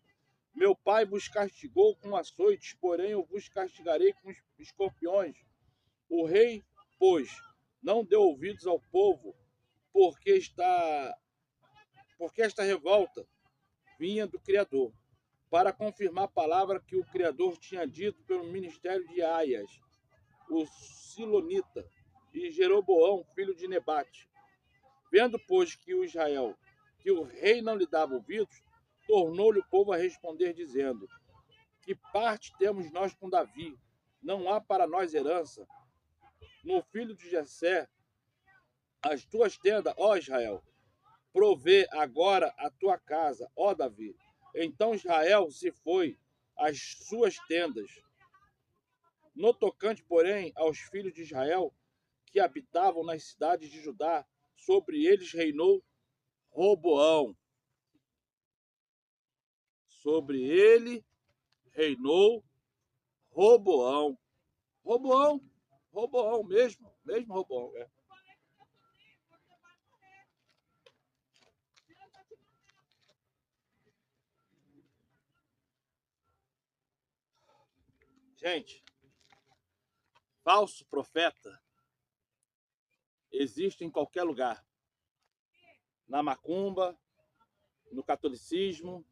Meu pai vos castigou com açoites, porém eu vos castigarei com escorpiões. O rei, pois, não deu ouvidos ao povo, porque esta revolta vinha do Criador, para confirmar a palavra que o Criador tinha dito pelo ministério de Aias, o Silonita, e Jeroboão, filho de Nebate. Vendo, pois, que o rei não lhe dava ouvidos, tornou-lhe o povo a responder, dizendo: Que parte temos nós com Davi? Não há para nós herança. No filho de Jessé, as tuas tendas, ó Israel, provê agora a tua casa, ó Davi. Então Israel se foi às suas tendas. No tocante, porém, aos filhos de Israel, que habitavam nas cidades de Judá, sobre eles reinou Roboão. Sobre ele reinou Roboão. Roboão, Roboão mesmo Roboão. É. Gente, falso profeta existe em qualquer lugar. Na macumba, no catolicismo,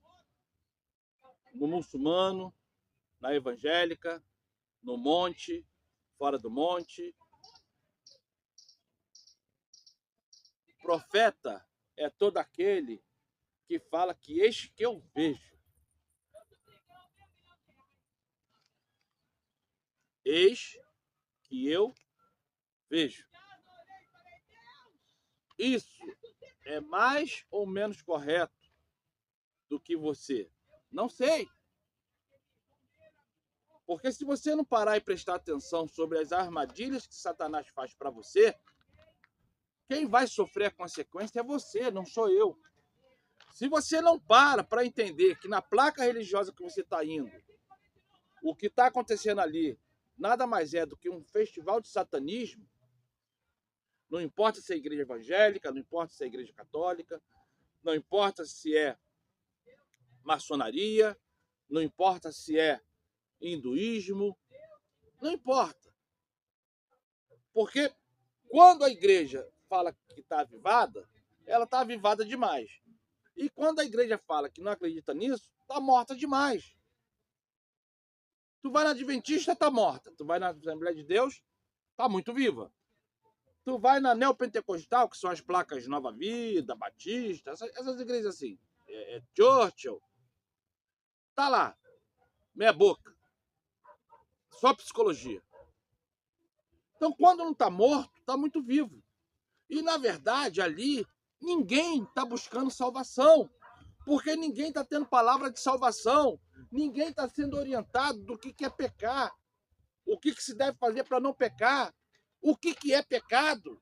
no muçulmano, na evangélica, no monte, fora do monte. Profeta é todo aquele que fala que eis que eu vejo. Eis que eu vejo. Isso é mais ou menos correto do que você? Não sei. Porque se você não parar e prestar atenção sobre as armadilhas que Satanás faz para você, quem vai sofrer a consequência é você, não sou eu. Se você não para entender que na placa religiosa que você está indo, o que está acontecendo ali nada mais é do que um festival de satanismo, não importa se é igreja evangélica, não importa se é igreja católica, não importa se é maçonaria, não importa se é hinduísmo, não importa. Porque quando a igreja fala que está avivada, ela está avivada demais. E quando a igreja fala que não acredita nisso, está morta demais. Tu vai na Adventista, está morta. Tu vai na Assembleia de Deus, está muito viva. Tu vai na Neopentecostal, que são as placas Nova Vida, Batista, essas igrejas assim, Churchill, tá lá, meia boca, só psicologia. Então, quando não está morto, está muito vivo. E, na verdade, ali, ninguém está buscando salvação, porque ninguém está tendo palavra de salvação, ninguém está sendo orientado do que é pecar, o que se deve fazer para não pecar, o que é pecado.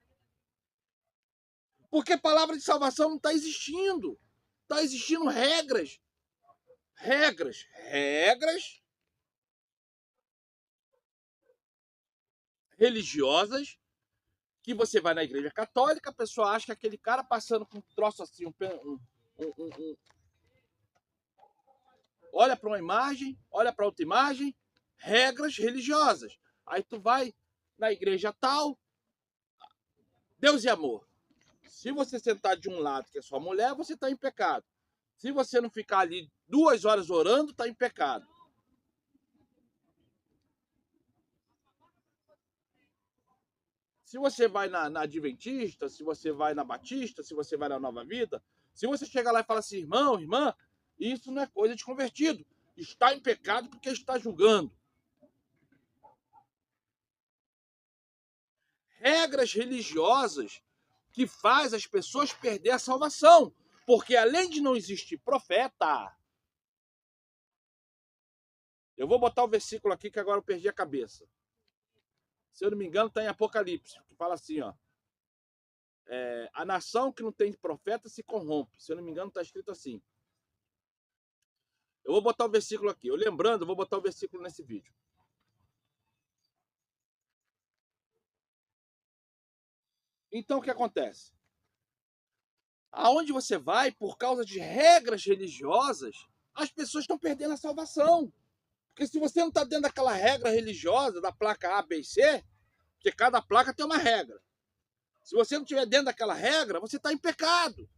Porque palavra de salvação não está existindo. Está existindo regras. Regras religiosas, que você vai na igreja católica, a pessoa acha que aquele cara passando com um troço assim, olha para uma imagem, olha para outra imagem, regras religiosas. Aí tu vai na igreja tal, Deus e amor. Se você sentar de um lado que é sua mulher, você está em pecado. Se você não ficar ali 2 horas orando, está em pecado. Se você vai na Adventista, se você vai na Batista, se você vai na Nova Vida, se você chegar lá e falar assim, irmão, irmã, isso não é coisa de convertido. Está em pecado porque está julgando. Regras religiosas que faz as pessoas perder a salvação. Porque além de não existir profeta, eu vou botar o versículo aqui que agora eu perdi a cabeça. Se eu não me engano, está em Apocalipse, que fala assim, ó. A nação que não tem profeta se corrompe. Se eu não me engano, está escrito assim. Eu vou botar o versículo aqui. Eu lembrando, eu vou botar o versículo nesse vídeo. Então, o que acontece? Aonde você vai, por causa de regras religiosas, as pessoas estão perdendo a salvação. Porque se você não está dentro daquela regra religiosa, da placa A, B e C, porque cada placa tem uma regra. Se você não estiver dentro daquela regra, você está em pecado.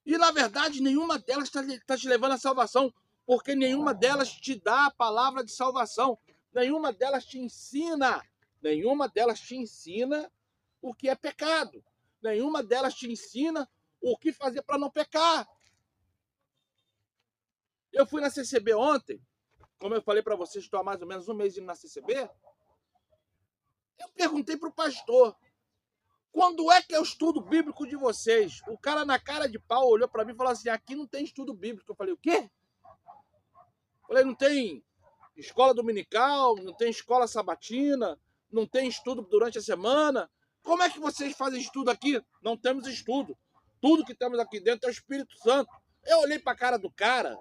E, na verdade, nenhuma delas está te levando à salvação, porque nenhuma delas te dá a palavra de salvação. Nenhuma delas te ensina o que é pecado. Nenhuma delas te ensina o que fazer para não pecar. Eu fui na CCB ontem, como eu falei para vocês, estou há mais ou menos um mês indo na CCB. Eu perguntei para o pastor, quando é que é o estudo bíblico de vocês? O cara na cara de pau olhou para mim e falou assim, aqui não tem estudo bíblico. Eu falei, o quê? Eu falei, não tem escola dominical, não tem escola sabatina, não tem estudo durante a semana. Como é que vocês fazem estudo aqui? Não temos estudo. Tudo que temos aqui dentro é o Espírito Santo. Eu olhei para a cara do cara.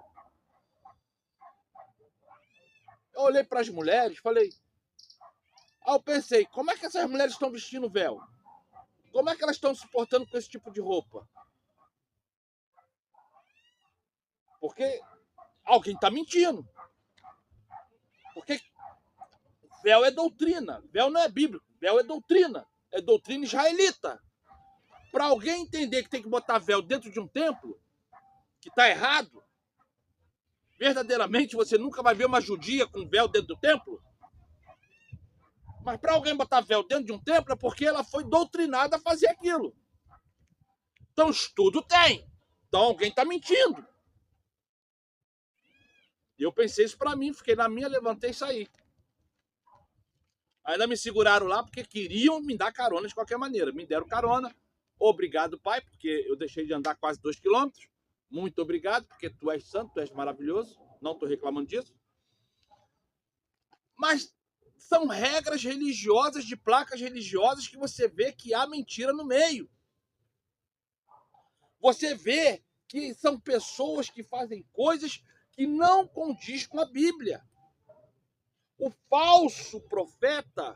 Eu olhei para as mulheres, falei... Aí eu pensei, como é que essas mulheres estão vestindo véu? Como é que elas estão se portando com esse tipo de roupa? Porque alguém está mentindo. Porque Véu é doutrina. Véu não é bíblico. Véu é doutrina. É doutrina israelita. Para alguém entender que tem que botar véu dentro de um templo, que está errado, verdadeiramente você nunca vai ver uma judia com véu dentro do templo. Mas para alguém botar véu dentro de um templo é porque ela foi doutrinada a fazer aquilo. Então estudo tem. Então alguém está mentindo. E eu pensei isso para mim, fiquei na minha, levantei e saí. Ainda me seguraram lá porque queriam me dar carona de qualquer maneira. Me deram carona. Obrigado, pai, porque eu deixei de andar quase 2 quilômetros. Muito obrigado, porque tu és santo, tu és maravilhoso. Não estou reclamando disso. Mas são regras religiosas, de placas religiosas, que você vê que há mentira no meio. Você vê que são pessoas que fazem coisas que não condiz com a Bíblia. O falso profeta,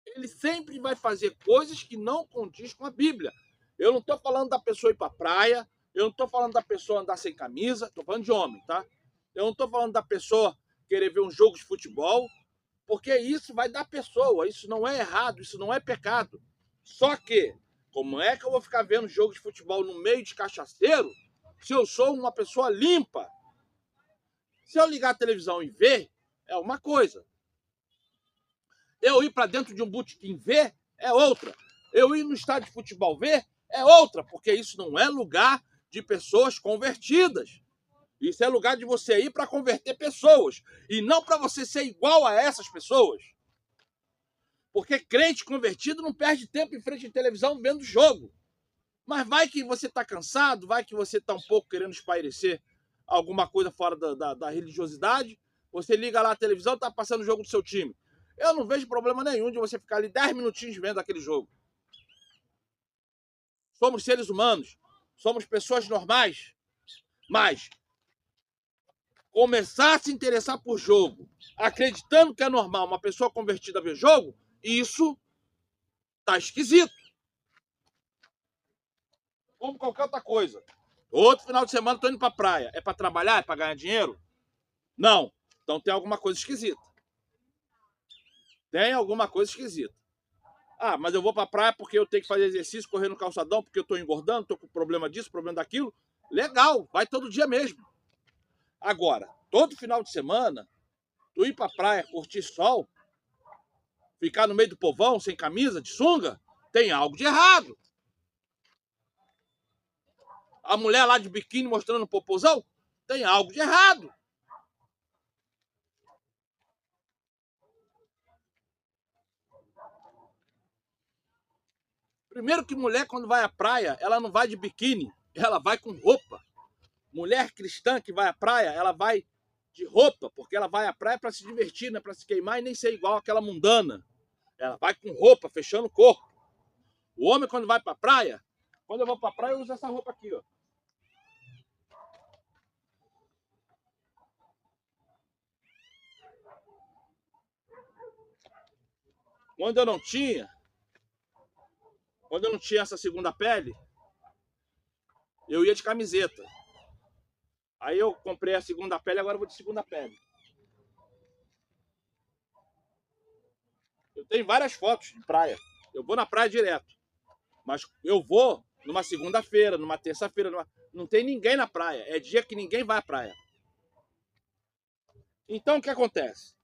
ele sempre vai fazer coisas que não condiz com a Bíblia. Eu não estou falando da pessoa ir para a praia, eu não estou falando da pessoa andar sem camisa, estou falando de homem, tá? Eu não estou falando da pessoa querer ver um jogo de futebol, porque isso vai dar pessoa, isso não é errado, isso não é pecado. Só que, como é que eu vou ficar vendo jogo de futebol no meio de cachaceiro se eu sou uma pessoa limpa? Se eu ligar a televisão e ver, é uma coisa. Eu ir para dentro de um botequim ver, é outra. Eu ir no estádio de futebol ver, é outra, porque isso não é lugar de pessoas convertidas. Isso é lugar de você ir para converter pessoas e não para você ser igual a essas pessoas. Porque crente convertido não perde tempo em frente à televisão vendo jogo. Mas vai que você está cansado, vai que você está um pouco querendo espairecer alguma coisa fora da religiosidade. Você liga lá a televisão, está passando o jogo do seu time. Eu não vejo problema nenhum de você ficar ali 10 minutinhos vendo aquele jogo. Somos seres humanos, somos pessoas normais. Mas começar a se interessar por jogo, acreditando que é normal uma pessoa convertida ver jogo, isso tá esquisito. Como qualquer outra coisa. Outro final de semana tô indo pra praia. É para trabalhar? É para ganhar dinheiro? Não. Então tem alguma coisa esquisita. Tem alguma coisa esquisita. Ah, mas eu vou pra praia porque eu tenho que fazer exercício, correr no calçadão, porque eu tô engordando, tô com problema disso, problema daquilo. Legal, vai todo dia mesmo. Agora, todo final de semana, tu ir pra praia, curtir sol, ficar no meio do povão, sem camisa, de sunga, tem algo de errado. A mulher lá de biquíni mostrando o popozão, tem algo de errado. Primeiro que mulher, quando vai à praia, ela não vai de biquíni, ela vai com roupa. Mulher cristã que vai à praia, ela vai de roupa, porque ela vai à praia para se divertir, não é para se queimar e nem ser igual àquela mundana. Ela vai com roupa, fechando o corpo. O homem, quando vai para a praia, quando eu vou para a praia, eu uso essa roupa aqui, ó. Quando eu não tinha essa segunda pele, eu ia de camiseta. Aí eu comprei a segunda pele, agora eu vou de segunda pele. Eu tenho várias fotos de praia. Eu vou na praia direto. Mas eu vou numa segunda-feira, numa terça-feira. Não tem ninguém na praia. É dia que ninguém vai à praia. Então o que acontece?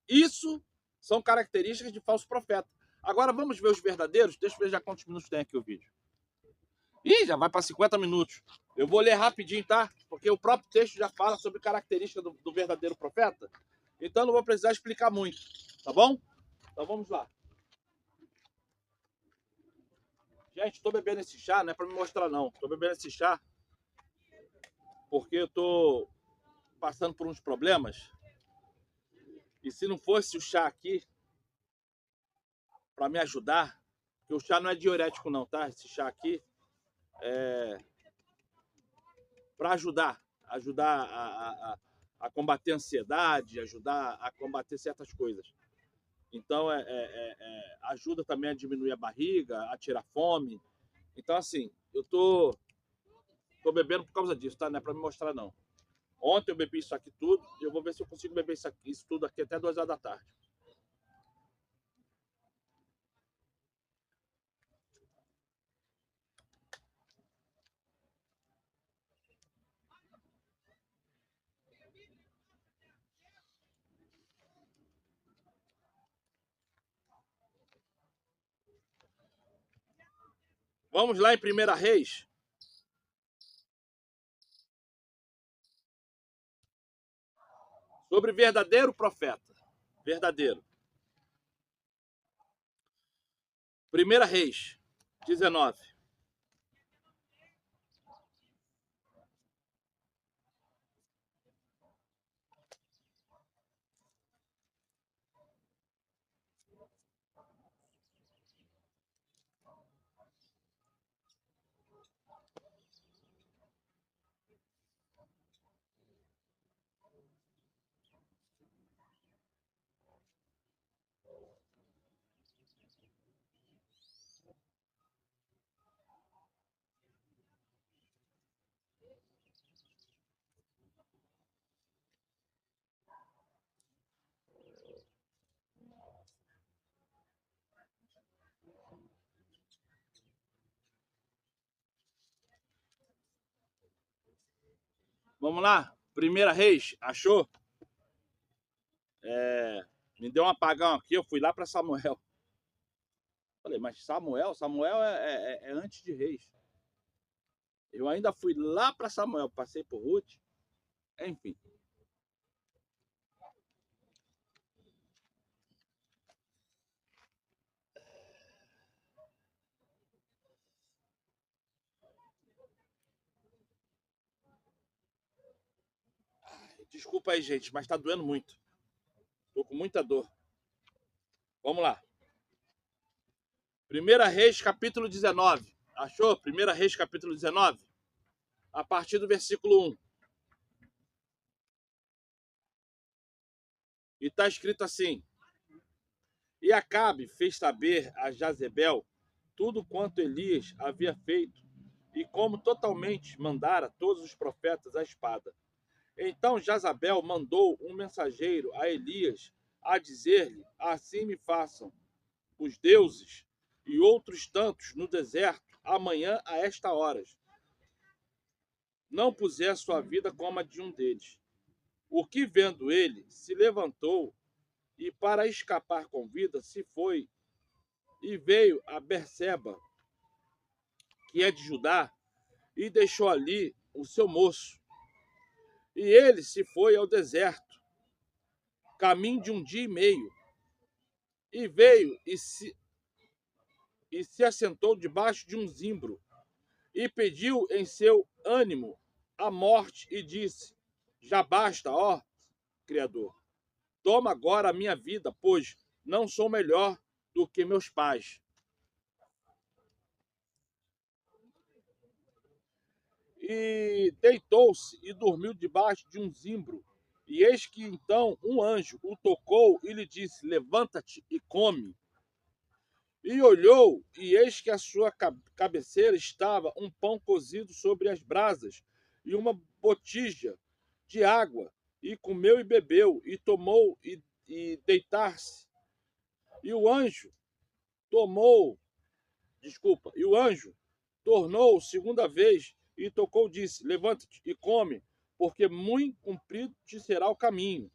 Isso são características de falso profeta. Agora vamos ver os verdadeiros. Deixa eu ver já quantos minutos tem aqui o vídeo. Ih, já vai para 50 minutos. Eu vou ler rapidinho, tá? Porque o próprio texto já fala sobre características do verdadeiro profeta. Então não vou precisar explicar muito, tá bom? Então vamos lá. Gente, estou bebendo esse chá, não é para me mostrar não. Estou bebendo esse chá porque eu estou passando por uns problemas. E se não fosse o chá aqui para me ajudar, porque o chá não é diurético não, tá? Esse chá aqui é para ajudar a combater a ansiedade, ajudar a combater certas coisas. Então, ajuda também a diminuir a barriga, a tirar fome. Então, assim, eu tô bebendo por causa disso, tá? Não é para me mostrar, não. Ontem eu bebi isso aqui tudo e eu vou ver se eu consigo beber isso tudo aqui até 2 horas da tarde. Vamos lá em 1 Reis. Sobre verdadeiro profeta. Verdadeiro. 1 Reis 19. Vamos lá? 1 Reis, achou? Me deu um apagão aqui, eu fui lá para Samuel. Falei, mas Samuel é antes de Reis. Eu ainda fui lá para Samuel, passei por Ruth. Enfim. Desculpa aí, gente, mas tá doendo muito. Tô com muita dor. Vamos lá. 1 Reis, capítulo 19. Achou? 1 Reis, capítulo 19. A partir do versículo 1. E está escrito assim: E Acabe fez saber a Jazebel tudo quanto Elias havia feito e como totalmente mandara todos os profetas à espada. Então Jazabel mandou um mensageiro a Elias a dizer-lhe: Assim me façam os deuses e outros tantos no deserto amanhã a esta hora, não puser sua vida como a de um deles. O que vendo ele se levantou e para escapar com vida se foi e veio a Berseba, que é de Judá, e deixou ali o seu moço. E ele se foi ao deserto, caminho de 1 dia e meio, e veio e se assentou debaixo de um zimbro, e pediu em seu ânimo a morte, e disse: Já basta, ó Criador, toma agora a minha vida, pois não sou melhor do que meus pais. E deitou-se e dormiu debaixo de um zimbro. E eis que então um anjo o tocou e lhe disse: Levanta-te e come. E olhou, e eis que à sua cabeceira estava um pão cozido sobre as brasas e uma botija de água. E comeu e bebeu, e tomou e deitar-se. E o anjo tornou segunda vez e tocou, disse: Levanta-te e come, porque muito comprido te será o caminho.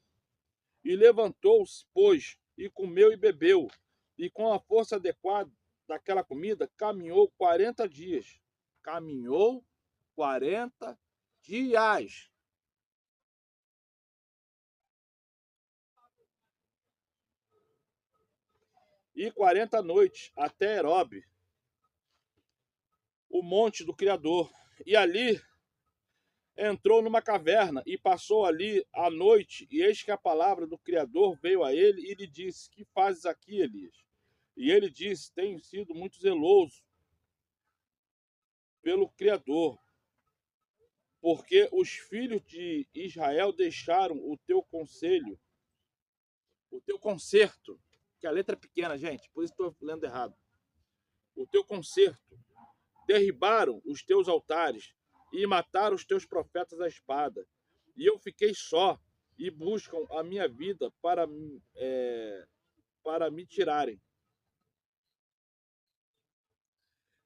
E levantou-se, pois, e comeu e bebeu, e com a força adequada daquela comida, caminhou 40 dias. Caminhou 40 dias. E 40 noites até Herobe, o monte do Criador. E ali entrou numa caverna e passou ali a noite, e eis que a palavra do Criador veio a ele e lhe disse: Que fazes aqui, Elias? E ele disse: Tenho sido muito zeloso pelo Criador, porque os filhos de Israel deixaram o teu conselho, o teu conserto, que a letra é pequena, gente, por isso estou lendo errado. O teu conserto, derribaram os teus altares e mataram os teus profetas à espada. e eu fiquei só, e buscam a minha vida para me tirarem.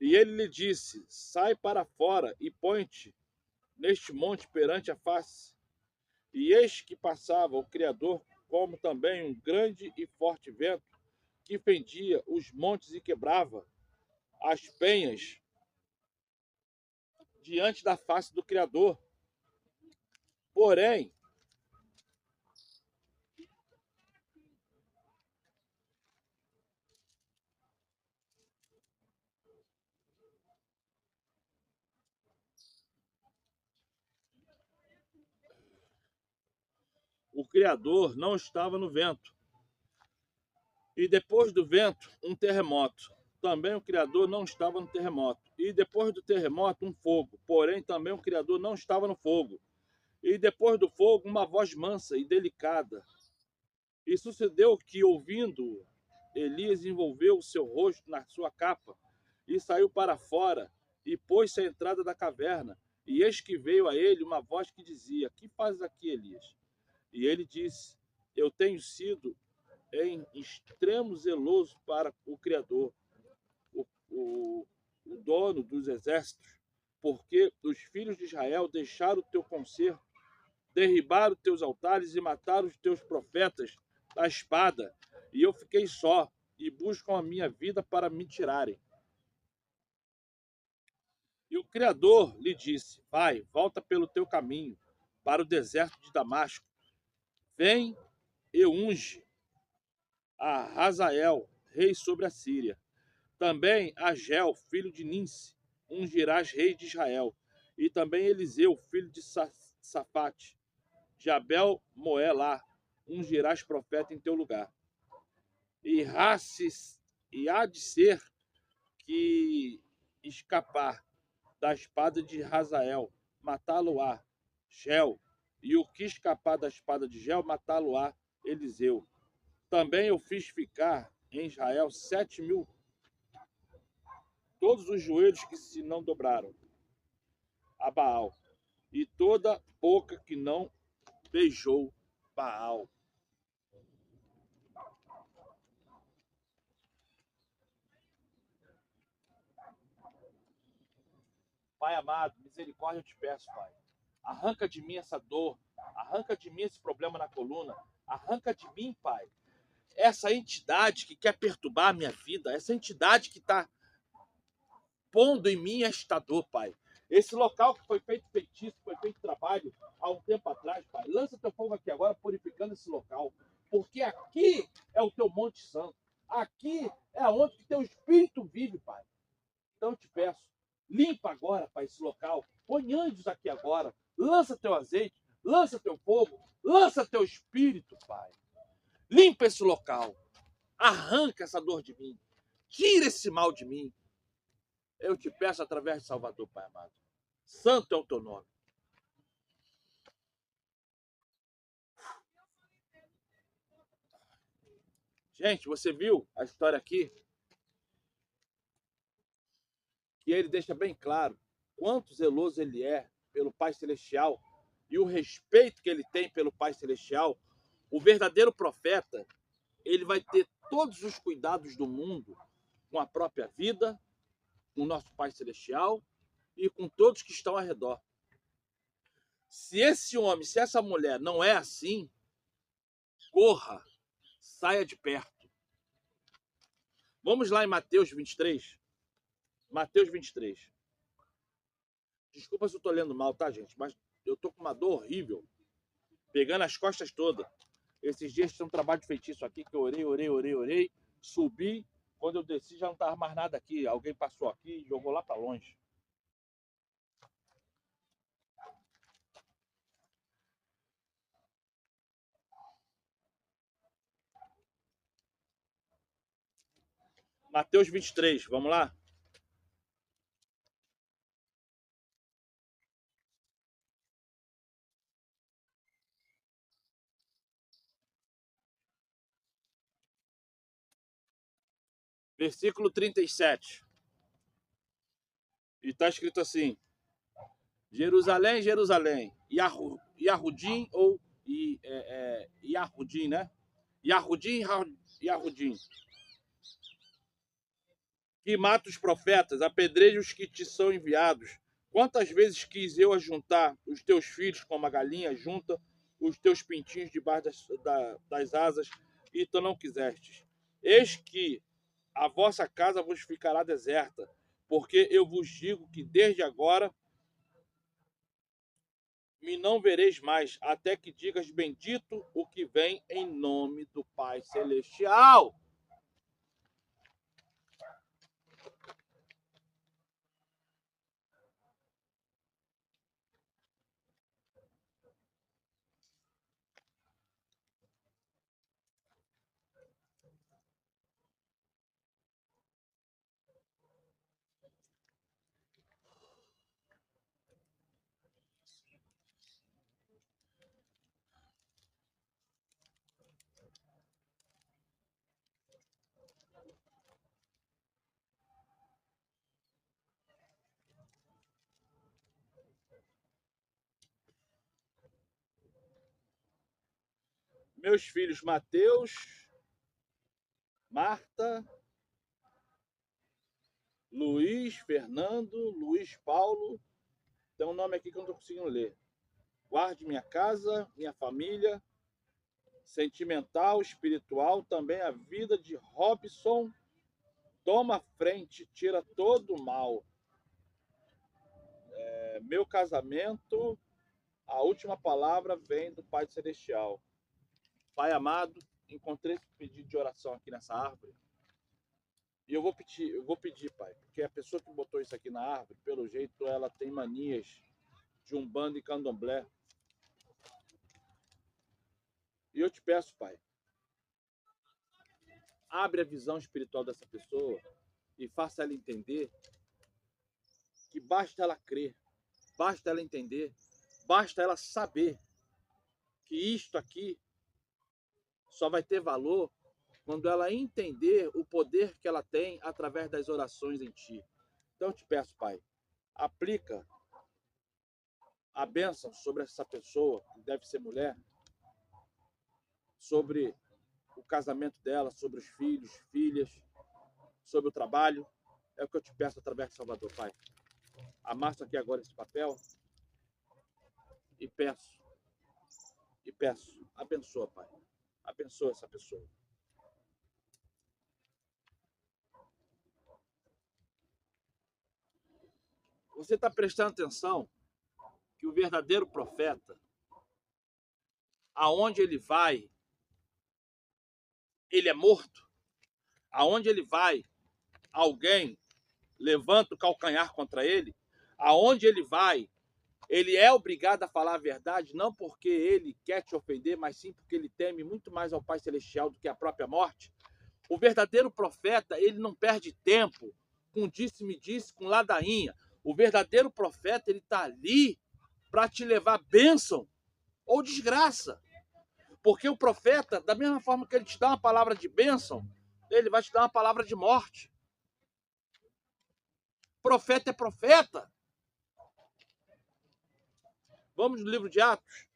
E ele lhe disse: sai para fora e põe-te neste monte perante a face. E eis que passava o Criador, como também um grande e forte vento, que fendia os montes e quebrava as penhas diante da face do Criador. Porém, o Criador não estava no vento. E depois do vento, um terremoto. Também o Criador não estava no terremoto. E depois do terremoto, um fogo. Porém, também o Criador não estava no fogo. E depois do fogo, uma voz mansa e delicada. E sucedeu que, ouvindo, Elias envolveu o seu rosto na sua capa e saiu para fora e pôs-se à entrada da caverna. E eis que veio a ele uma voz que dizia: que fazes aqui, Elias? E ele disse: eu tenho sido em extremo zeloso para o Criador, o, o, o dono dos exércitos, porque os filhos de Israel deixaram o teu conserto, derribaram os teus altares e mataram os teus profetas à espada. E eu fiquei só, e buscam a minha vida para me tirarem. E o Criador lhe disse: vai, volta pelo teu caminho, para o deserto de Damasco. Vem e unge a Hazael, rei sobre a Síria. Também a Gel, filho de Ninse, ungirás rei de Israel. E também Eliseu, filho de Safate, de Abel Moelá, ungirás profeta em teu lugar. E há de ser que escapar da espada de Hazael, matá-lo-á Gel, e o que escapar da espada de Gel, matá-lo-á Eliseu. Também eu fiz ficar em Israel 7.000, todos os joelhos que se não dobraram a Baal, e toda boca que não beijou Baal. Pai amado, misericórdia eu te peço, Pai. Arranca de mim essa dor, arranca de mim esse problema na coluna, arranca de mim, Pai, essa entidade que quer perturbar a minha vida, essa entidade que está pondo em mim esta dor, Pai. Esse local que foi feito feitiço, foi feito trabalho há um tempo atrás, Pai. Lança teu fogo aqui agora, purificando esse local. Porque aqui é o teu Monte Santo. Aqui é onde que teu Espírito vive, Pai. Então eu te peço, limpa agora, Pai, esse local. Põe anjos aqui agora. Lança teu azeite, lança teu fogo, lança teu Espírito, Pai. Limpa esse local. Arranca essa dor de mim. Tira esse mal de mim. Eu te peço através de Salvador, Pai amado. Santo é o teu nome. Gente, você viu a história aqui? Que ele deixa bem claro quanto zeloso ele é pelo Pai Celestial e o respeito que ele tem pelo Pai Celestial. O verdadeiro profeta, ele vai ter todos os cuidados do mundo com a própria vida, com o nosso Pai Celestial e com todos que estão ao redor. Se esse homem, se essa mulher não é assim, corra, saia de perto. Vamos lá em Mateus 23. Mateus 23. Desculpa se eu estou lendo mal, tá, gente? Mas eu tô com uma dor horrível, pegando as costas todas. Esses dias tinha um trabalho de feitiço aqui, que eu orei, subi. Quando eu desci, já não estava mais nada aqui. Alguém passou aqui e jogou lá para longe. Mateus 23, vamos lá? Versículo 37. E está escrito assim: Jerusalém, Jerusalém, Yahudim ou Yahudim, né? Yahudim, que mata os profetas, apedreja os que te são enviados. Quantas vezes quis eu ajuntar os teus filhos como a galinha junta os teus pintinhos debaixo das asas, e tu não quisestes. Eis que a vossa casa vos ficará deserta, porque eu vos digo que desde agora me não vereis mais, até que digas bendito o que vem em nome do Pai Celestial. Meus filhos Mateus, Marta, Luiz, Fernando, Luiz Paulo, tem um nome aqui que eu não estou conseguindo ler. Guarde minha casa, minha família, sentimental, espiritual, também a vida de Robson. Toma frente, tira todo o mal. Meu casamento, a última palavra vem do Pai Celestial. Pai amado, encontrei esse pedido de oração aqui nessa árvore. E eu vou pedir, Pai, porque a pessoa que botou isso aqui na árvore, pelo jeito, ela tem manias de umbanda e candomblé. E eu te peço, Pai, abre a visão espiritual dessa pessoa e faça ela entender que basta ela crer, basta ela entender, basta ela saber que isto aqui só vai ter valor quando ela entender o poder que ela tem através das orações em ti. Então eu te peço, Pai, aplica a bênção sobre essa pessoa, que deve ser mulher, sobre o casamento dela, sobre os filhos, filhas, sobre o trabalho. É o que eu te peço através de Salvador, Pai. Amassa aqui agora esse papel e peço, abençoa, Pai. Abençoa essa pessoa. Você está prestando atenção que o verdadeiro profeta, aonde ele vai, ele é morto. Aonde ele vai, alguém levanta o calcanhar contra ele. Aonde ele vai, ele é obrigado a falar a verdade, não porque ele quer te ofender, mas sim porque ele teme muito mais ao Pai Celestial do que a própria morte. O verdadeiro profeta, ele não perde tempo com disse-me-disse, com ladainha. O verdadeiro profeta, ele está ali para te levar bênção ou desgraça. Porque o profeta, da mesma forma que ele te dá uma palavra de bênção, ele vai te dar uma palavra de morte. Profeta é profeta. Vamos no livro de Atos.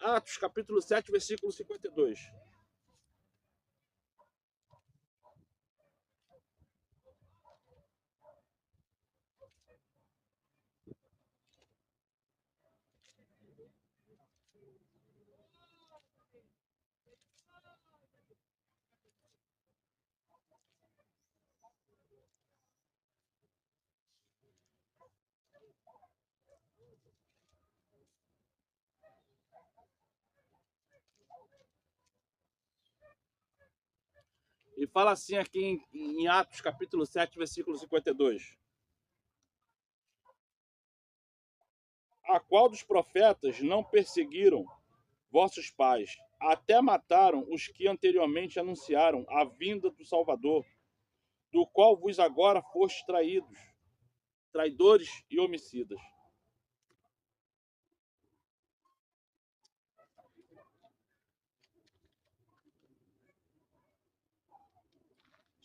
Atos, capítulo 7, versículo 52. E fala assim aqui em Atos, capítulo 7, versículo 52. A qual dos profetas não perseguiram vossos pais, até mataram os que anteriormente anunciaram a vinda do Salvador, do qual vos agora fostes traídos, traidores e homicidas.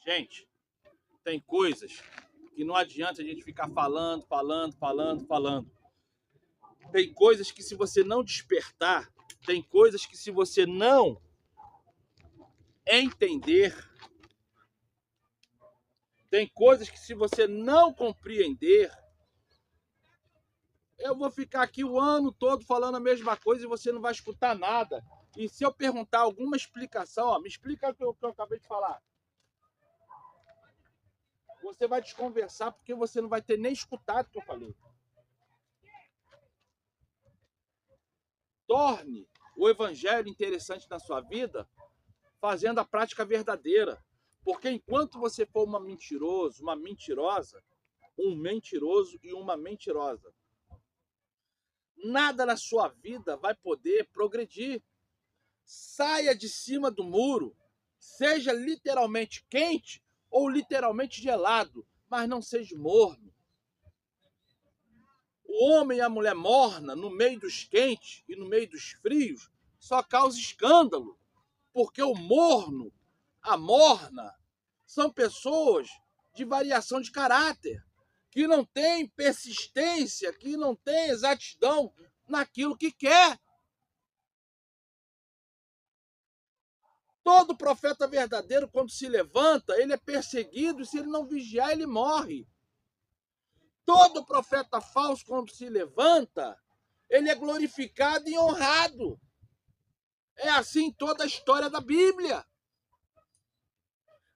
Gente, tem coisas que não adianta a gente ficar falando. Tem coisas que se você não despertar, tem coisas que se você não entender, tem coisas que se você não compreender, eu vou ficar aqui o ano todo falando a mesma coisa e você não vai escutar nada. E se eu perguntar alguma explicação, ó, me explica o que eu acabei de falar. Você vai desconversar porque você não vai ter nem escutado o que eu falei. Torne o evangelho interessante na sua vida fazendo a prática verdadeira. Porque enquanto você for uma mentirosa, um mentiroso e uma mentirosa, nada na sua vida vai poder progredir. Saia de cima do muro, seja literalmente quente ou literalmente gelado, mas não seja morno. O homem e a mulher morna, no meio dos quentes e no meio dos frios, só causa escândalo, porque o morno, a morna, são pessoas de variação de caráter, que não têm persistência, que não têm exatidão naquilo que quer. Todo profeta verdadeiro, quando se levanta, ele é perseguido e se ele não vigiar, ele morre. Todo profeta falso, quando se levanta, ele é glorificado e honrado. É assim toda a história da Bíblia.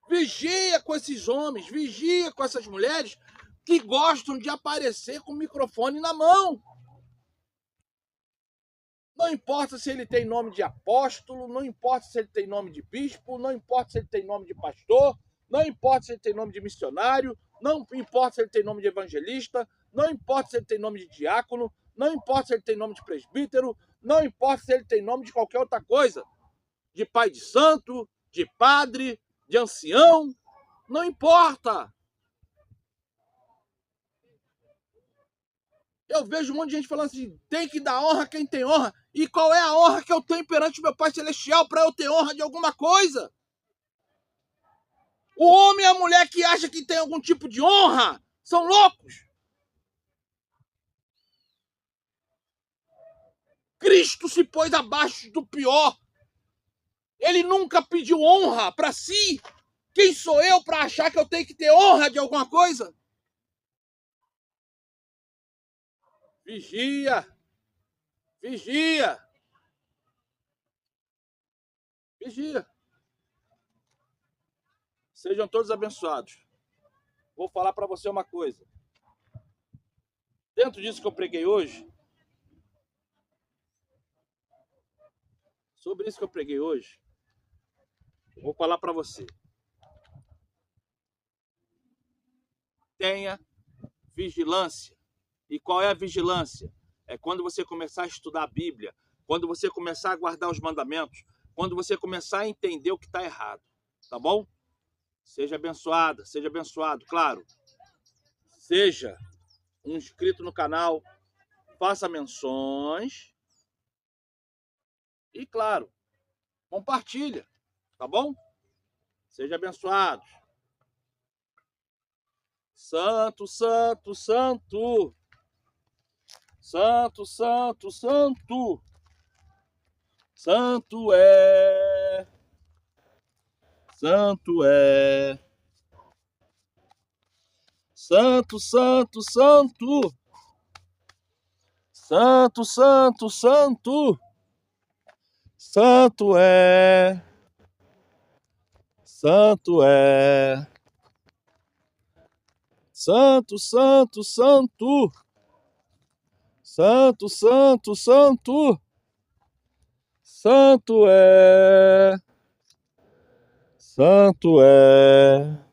Vigia com esses homens, vigia com essas mulheres que gostam de aparecer com o microfone na mão. Não importa se ele tem nome de apóstolo, não importa se ele tem nome de bispo, não importa se ele tem nome de pastor, não importa se ele tem nome de missionário, não importa se ele tem nome de evangelista, não importa se ele tem nome de diácono, não importa se ele tem nome de presbítero, não importa se ele tem nome de qualquer outra coisa, de pai de santo, de padre, de ancião, não importa. Eu vejo um monte de gente falando assim, tem que dar honra a quem tem honra. E qual é a honra que eu tenho perante meu Pai Celestial para eu ter honra de alguma coisa? O homem e a mulher que acha que tem algum tipo de honra são loucos. Cristo se pôs abaixo do pior. Ele nunca pediu honra para si. Quem sou eu para achar que eu tenho que ter honra de alguma coisa? Vigia. Vigia. Vigia. Sejam todos abençoados. Vou falar para você uma coisa. Dentro disso que eu preguei hoje, sobre isso que eu preguei hoje, eu vou falar para você. Tenha vigilância. E qual é a vigilância? É quando você começar a estudar a Bíblia, quando você começar a guardar os mandamentos, quando você começar a entender o que está errado. Tá bom? Seja abençoada, seja abençoado, claro. Seja um inscrito no canal, faça menções e, claro, compartilha, tá bom? Seja abençoado. Santo, santo, santo. Santo, santo, santo. Santo é. Santo é. Santo, santo, santo. Santo, santo, santo. Santo é. Santo é. Santo, santo, santo. Santo, santo, santo. Santo é. Santo é.